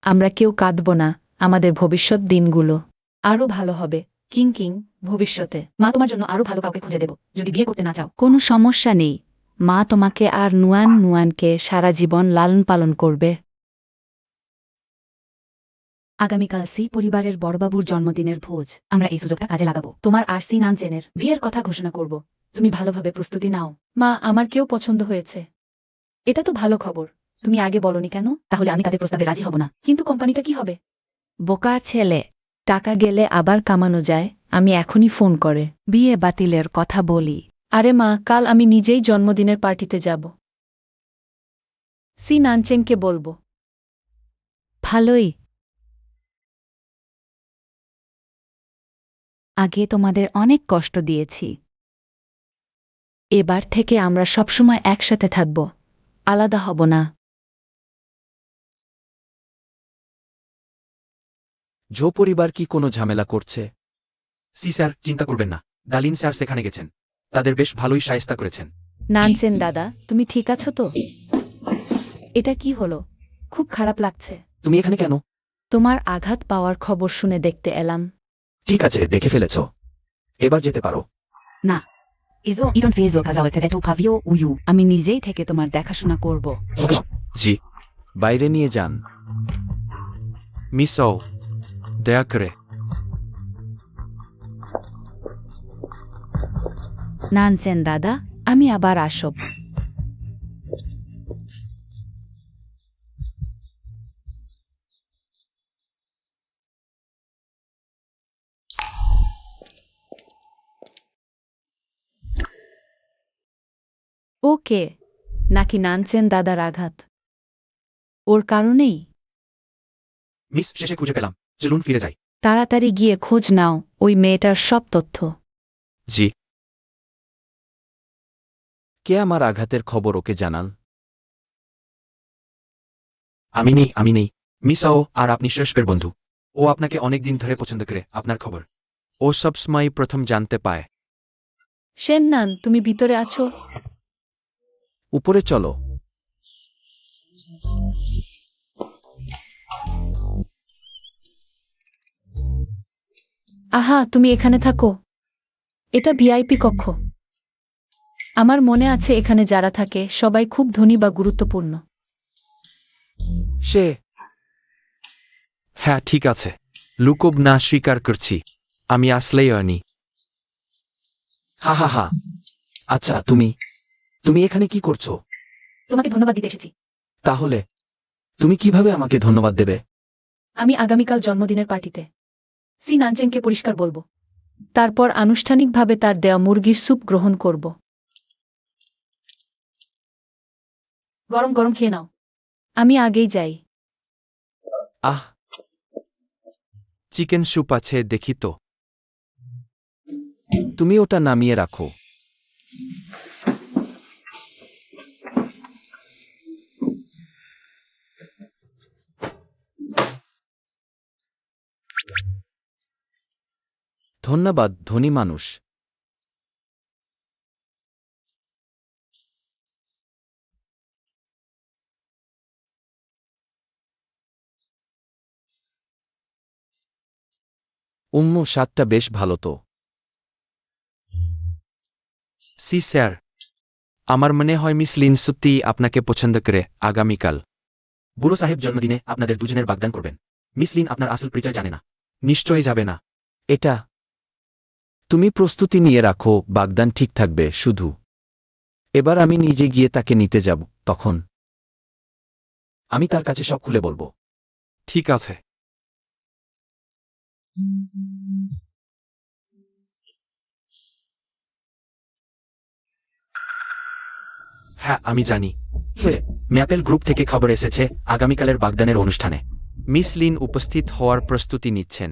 আমরা কেউ কাঁদব না, আমাদের ভবিষ্যৎ দিনগুলো আরো ভালো হবে কিং কিং ভবিষ্যতে মা তোমার জন্য আরো ভালো কাউকে খুঁজে দেব যদি বিয়ে করতে না চাও। কোনো সমস্যা নেই মা তোমাকে আর নুয়ান নুয়ানকে সারা জীবন লালন পালন করবে আগামীকাল সি পরিবারের বড়বাবুর জন্মদিনের ভোজ। আমরা এই সুযোগটা কাজে লাগাবো। তোমার আর সি নানচেনের বিয়ের কথা ঘোষণা করব। তুমি ভালোভাবে প্রস্তুতি নাও। মা আমার কেউ পছন্দ হয়েছে এটা তো ভালো খবর। তুমি আগে বলনি কেন? তাহলে আমি তাদের প্রস্তাবে রাজি হব না। কিন্তু কোম্পানিটা কি হবে? বোকা ছেলে টাকা গেলে আবার কামানো যায় আমি এখনই ফোন করে বিয়ে বাতিলের কথা বলি আরে মা কাল আমি নিজেই জন্মদিনের পার্টিতে যাব সি নানচেনকে বলবো ভালোই আগে তোমাদের অনেক কষ্ট দিয়েছি এবার থেকে আমরা সবসময় একসাথে থাকব আলাদা হব না জো পরিবার কি কোনো ঝামেলা করছে? সি স্যার, চিন্তা করবেন না। ডালিন স্যার সেখানে গেছেন, তাদের বেশ ভালোই সায়স্তা করেছেন। নানচেন দাদা তুমি ঠিক আছো তো এটা কি হলো খুব খারাপ লাগছে তুমি এখানে কেন? তোমার আঘাত পাওয়ার খবর শুনে দেখতে এলাম ঠিক আছে, দেখে ফেলেছ, এবার যেতে পারো। Izo idon fezo kazałe cedetu pavio uju. আমি নিজেই থেকে তোমার দেখাশোনা করব জি, বাইরে নিয়ে যান। মিস ও দয়া করে। নানচেন দাদা আমি আবার আসব ওকে নাকি নানচেন দাদার আঘাত ওর কারণেই মিস, শেষে খুঁজে পেলাম। চলুন ফিরে যাই। তাড়াতাড়ি গিয়ে খোঁজ নাও ওই মেয়েটার সব তথ্য জি। কে আমার আঘাতের খবর ওকে জানাল? আমি নেই। মিস ও আর আপনি শেষের বন্ধু। ও আপনাকে অনেক দিন ধরে পছন্দ করে আপনার খবর ও সব সময় প্রথম জানতে পায়। শেননান তুমি ভিতরে আছো উপরে চলো। আহা তুমি এখানে থাকো এটা ভিআইপি কক্ষ আমার মনে আছে এখানে যারা থাকে সবাই খুব ধনী বা গুরুত্বপূর্ণ সে হ্যাঁ, ঠিক আছে। লুকোব না, স্বীকার করছি। আমি আসলেই আনি। হা হা হা। আচ্ছা, তুমি এখানে কি করছো? তোমাকে ধন্যবাদ দিতে এসেছি। তাহলে তুমি কিভাবে আমাকে ধন্যবাদ দেবে? আমি আগামীকাল জন্মদিনের পার্টিতে সি নানচেনকে পরিষ্কার বলবো। তারপর আনুষ্ঠানিকভাবে তার দেয়া মুরগির স্যুপ গ্রহণ করব গরম গরম খেয়ে নাও। আমি আগেই যাই আহ, চিকেন স্যুপ আছে দেখি তো। তুমি ওটা নামিয়ে রাখো। ধন্যবাদ, ধনী মানুষ। স্বাদটা বেশ ভালো তো। সি স্যার, আমার মনে হয় মিস লিন সত্যিই আপনাকে পছন্দ করে। আগামীকাল বুড়ো সাহেব জন্মদিনে আপনাদের দুজনের বাগদান করবেন। মিস লিন আপনার আসল পরিচয় জানে না। নিশ্চয়ই যাবে না। এটা তুমি প্রস্তুতি নিয়ে রাখো, বাগদান ঠিক থাকবে। শুধু এবার আমি নিজে গিয়ে তাকে নিতে যাব, তখন আমি তার কাছে সব খুলে বলবো। ঠিক আছে। হ্যাঁ, আমি জানি। ম্যাপেল গ্রুপ থেকে খবর এসেছে আগামীকালের বাগদানের অনুষ্ঠানে মিস লিন উপস্থিত হওয়ার প্রস্তুতি নিচ্ছেন।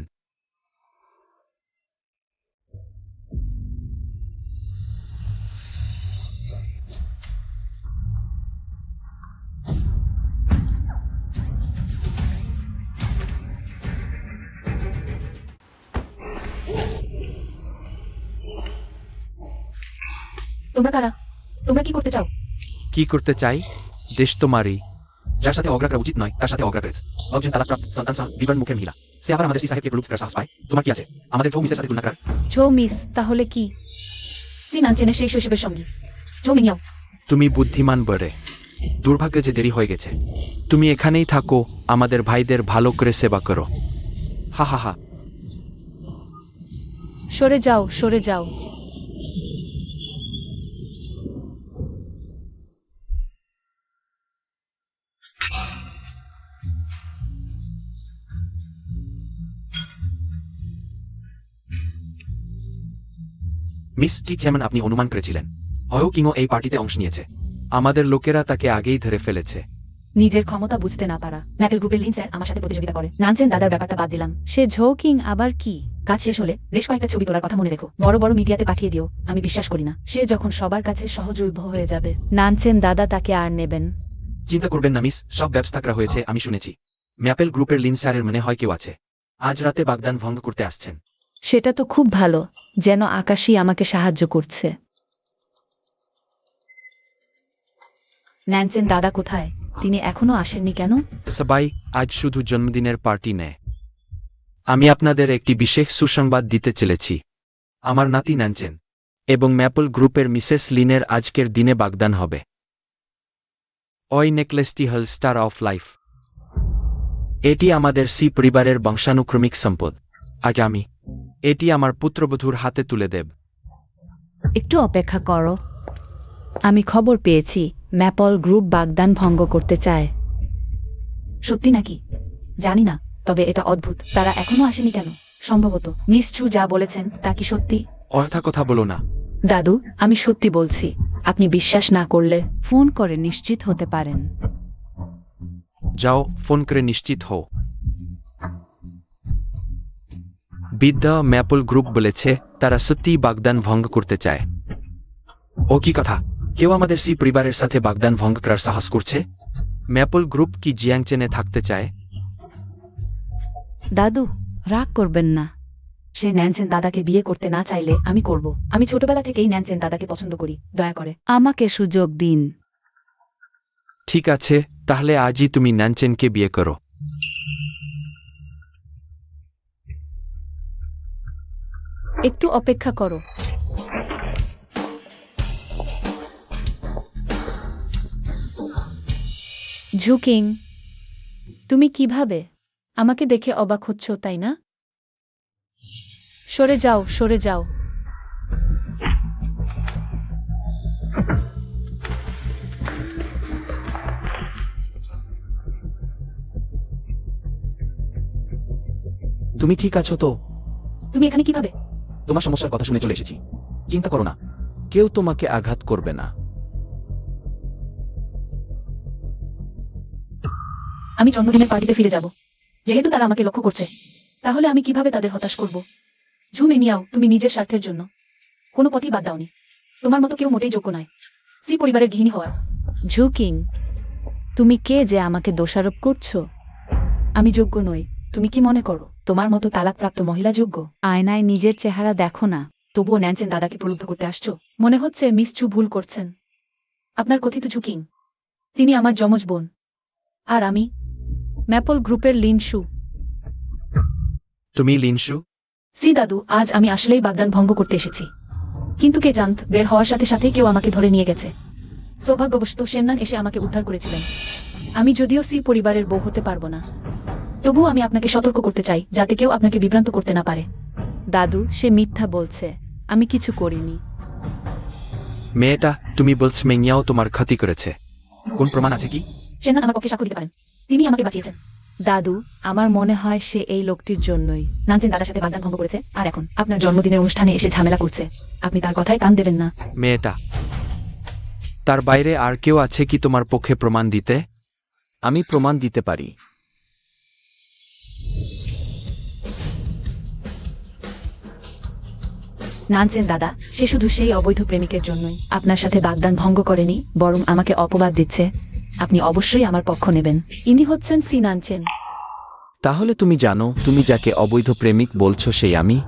তোমরা কারা? তোমরা কি করতে চাও? কি করতে চাই? দেশ তোমারই। যার সাথে অগ্রা করা উচিত নয় তার সাথে অগ্রা করেছে। একজন তালাকপ্রাপ্ত সন্তান সহ বিবরণ মুখের মহিলা সে আবার আমাদের সি সাহেবকে প্রলুপ্ত করার সাহস পায়। তোমার কি আছে আমাদের ঝৌ মিসের সাথে তুলনা করার? ঝো মিস তাহলে কি? সি নানচেনের সেই শৈশবের সঙ্গী ঝৌ মিনিয়াও। তুমি বুদ্ধিমান বরে। দুর্ভাগ্য যে দেরি হয়ে গেছে। তুমি এখানেই থাকো, আমাদের ভাইদের ভালো করে সেবা করো। হা হা হা। সরে যাও, সরে যাও। মিস, ঠিক যেমন আপনি অনুমান করেছিলেন, হয়ও কিংও এই পার্টিতে অংশ নিয়েছে। আমাদের লোকেরা তাকে আগেই ধরে ফেলেছে। নিজের ক্ষমতা বুঝতে না পারা। ম্যাপেল গ্রুপের লিন স্যার আমার সাথে প্রতিযোগিতা করে। নানচেন দাদার ব্যাপারটা বাদ দিলাম। সে ঝো কিং আবার কি? কাজ শেষ হলে বেশ কয়েকটা ছবি তোলার কথা মনে রেখো, বড় বড় মিডিয়াতে পাঠিয়ে দিও। আমি বিশ্বাস করি না সে যখন সবার কাছে সহজলভ্য হয়ে যাবে, নানচেন দাদা তাকে আর নেবেন। চিন্তা করবেন না মিস, সব ব্যবস্থা করা হয়েছে। আমি শুনেছি ম্যাপেল গ্রুপের লিন স্যারের মনে হয় কেউ আছে, আজ রাতে বাগদান ভঙ্গ করতে আসছেন। সেটা তো খুব ভালো, যেন আকাশই আমাকে সাহায্য করছে। ন্যানচেন দাদা কোথায়? তিনি এখনো আসেননি কেন? সবাই আজ শুধু জন্মদিনের পার্টি নেয়। আমি আপনাদের একটি বিশেষ সুসংবাদ দিতে চলেছি। আমার নাতি নানচেন এবং ম্যাপল গ্রুপের মিসেস লিনের আজকের দিনে বাগদান হবে। ওই নেকলেসটি হল স্টার অফ লাইফ। এটি আমাদের সি পরিবারের বংশানুক্রমিক সম্পদ। আজ আমি এটি আমার পুত্রবধূর হাতে তুলে দেব। একটু অপেক্ষা করো, আমি খবর পেয়েছি ম্যাপল গ্রুপ বাগদান ভঙ্গ করতে চায়। সত্যি নাকি? জানি না, তবে এটা অদ্ভুত। তারা এখনো আসেনি কেন? সম্ভবত মিস চু যা বলেছেন তা কি সত্যি? অর্থা কথা বলো না। দাদু, আমি সত্যি বলছি। আপনি বিশ্বাস না করলে ফোন করে নিশ্চিত হতে পারেন। যাও, ফোন করে নিশ্চিত হও। বিদ্যা ম্যাপল গ্রুপ বলেছে তারা সত্যিই বাগদান ভঙ্গ করতে চায়। ও কি কথা? কেউ আমাদের সি পরিবারের সাথে বাগদান ভঙ্গ করার সাহস করছে? ম্যাপল গ্রুপ কি জিয়াংচেনে থাকতে চায়? দাদু, রাগ করবেন না। সে ন্যানচেন দাদাকে বিয়ে করতে না চাইলে আমি করব। আমি ছোটবেলা থেকেই ন্যানচেন দাদাকে পছন্দ করি। দয়া করে আমাকে সুযোগ দিন। ঠিক আছে, তাহলে আজই তুমি ন্যানচেনকে বিয়ে করো। একটু অপেক্ষা করো। ঝুকিং, তুমি কিভাবে? আমাকে দেখে অবাক হচ্ছ, তাই না? সরে যাও, সরে যাও। তুমি ঠিক আছো তো? তুমি এখানে কিভাবে? তোমার সমস্যার কথা শুনে চলে এসেছি। চিন্তা করো না, কেউ তোমাকে আঘাত করবে না। আমি জন্মদিনের পার্টিতে ফিরে যাব। যেহেতু তারা আমাকে লক্ষ্য করছে, তাহলে আমি কিভাবে তাদের হতাশ করব? ঝুমেনিয়াও, তুমি নিজের স্বার্থের জন্য কোনো পথই বাদ দাওনি। তোমার মতো কেউ মোটেই যোগ্য নয় সি পরিবারের গৃহিণী হওয়ার। ঝুকিং, তুমি কে যে আমাকে দোষারোপ করছো? আমি যোগ্য নই। তুমি কি মনে করো তোমার মতো তালাকপ্রাপ্ত মহিলা যোগ্য? আয়নায় নিজের চেহারা দেখো না। তবুও ন্যানচেন দাদাকে প্রলুব্ধ করতে আসছো? মনে হচ্ছে মিস চু ভুল করছেন। আপনার কথিত ঝুকিং, তিনি আমার যমজ বোন। আর আমি ম্যাপল গ্রুপের লিনশু। তুমি লিনশু? সি দাদু, আজ আমি আসলেই বাগদান ভঙ্গ করতে এসেছি। কিন্তু কে জানত, বের হওয়ার সাথে সাথে কেউ আমাকে ধরে নিয়ে গেছে। সৌভাগ্যবশত সেননান এসে আমাকে উদ্ধার করেছিলেন। আমি যদিও সি পরিবারের বউ হতে পারবো না, তবুও আমি আপনাকে সতর্ক করতে চাই যাতে কেউ আপনাকে বিভ্রান্ত করতে না পারে। দাদু, সে মিথ্যা বলছে। আমি কিছু করিনি। মেয়েটা, তুমি বলছ মেঙ্গিয়াও তোমার ক্ষতি করেছে। কোন প্রমাণ আছে কি? সেননান আমার পক্ষে সাক্ষ্য দিতে পারেন। তিনি আমাকে বাঁচিয়েছেন। দাদু, আমার মনে হয় সে এই লোকটির জন্যই নানচেন দাদার সাথে বাগদান ভঙ্গ করেছে, আর এখন আপনার জন্মদিনের অনুষ্ঠানে এসে ঝামেলা করছে। আপনি তার কথায় কান দেবেন না। মেয়েটা, তার বাইরে আর কেউ আছে কি তোমার পক্ষে প্রমাণ দিতে? আমি প্রমাণ দিতে পারি। নানচেন দাদা, সে শুধু সেই অবৈধ প্রেমিকের জন্যই আপনার সাথে বাগদান ভঙ্গ করেনি, বরং আমাকে অপবাদ দিচ্ছে। আপনি অবশ্যই আমার পক্ষ নেবেন। ইনি হচ্ছেন সি নানচেন। তাহলে তুমি জানো, তুমি যাকে অবৈধ প্রেমিক বলছো সেই আমি।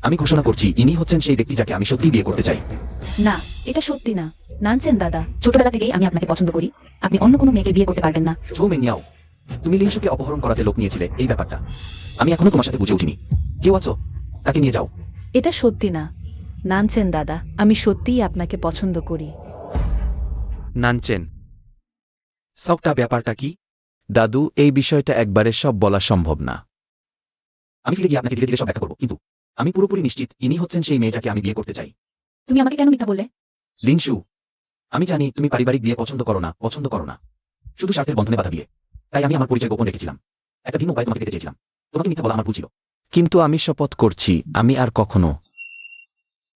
আমি ঘোষণা করছি, ইনি হচ্ছেন সেই ব্যক্তি যাকে আমি সত্যি বিয়ে করতে চাই। না, এটা সত্যি না। নানচেন দাদা, ছোটবেলা থেকেই আমি আপনাকে পছন্দ করি। আপনি অন্য কোনো মেয়েকে বিয়ে করতে পারবেন না। ঝুমেনিয়াও, তুমি লিংশুকে অপহরণ করাতে লোক নিয়েছিলে এই ব্যাপারটা আমি এখনো তোমার সাথে বুঝে উঠিনি। কেউ আছো? তাকে নিয়ে যাও। এটা সত্যি না। নানছেন দাদা, আমি সত্যিই আপনাকে পছন্দ করি। নানচেন সবটা ব্যাপারটা কি? দাদু, এই বিষয়টা একবারে সব বলা সম্ভব না। আমি ফিরে গিয়ে আপনাকে ধীরে ধীরে সব ব্যাখ্যা করবো, কিন্তু আমি পুরোপুরি নিশ্চিত ইনি হচ্ছেন সেই মেয়ে যাকে আমি বিয়ে করতে চাই। তুমি আমাকে কেন মিথ্যা বললে? লিংশু, আমি জানি তুমি পারিবারিক বিয়ে পছন্দ করো না, শুধু স্বার্থের বন্ধনে বাধা বিয়ে। তাই আমি আমার পরিচয় গোপন রেখেছিলাম। একটা ভিন্ন উপায় তোমাকে পেতে চেয়েছিলাম। তোমাকে মিথ্যা বলা আমার ভুল ছিল। কিন্তু আমি শপথ করছি আমি আর কখনো।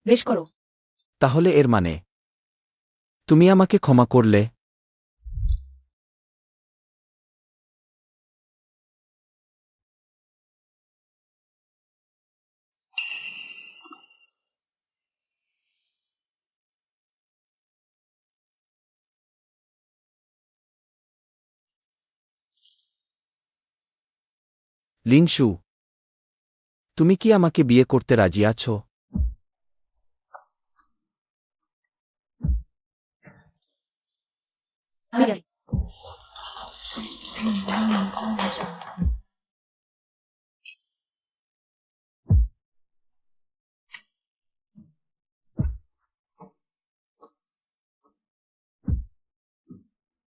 বেশ করো। তাহলে এর মানে তুমি আমাকে ক্ষমা করলে? লিংশু, তুমি কি আমাকে বিয়ে করতে রাজি আছো? আমি যাই।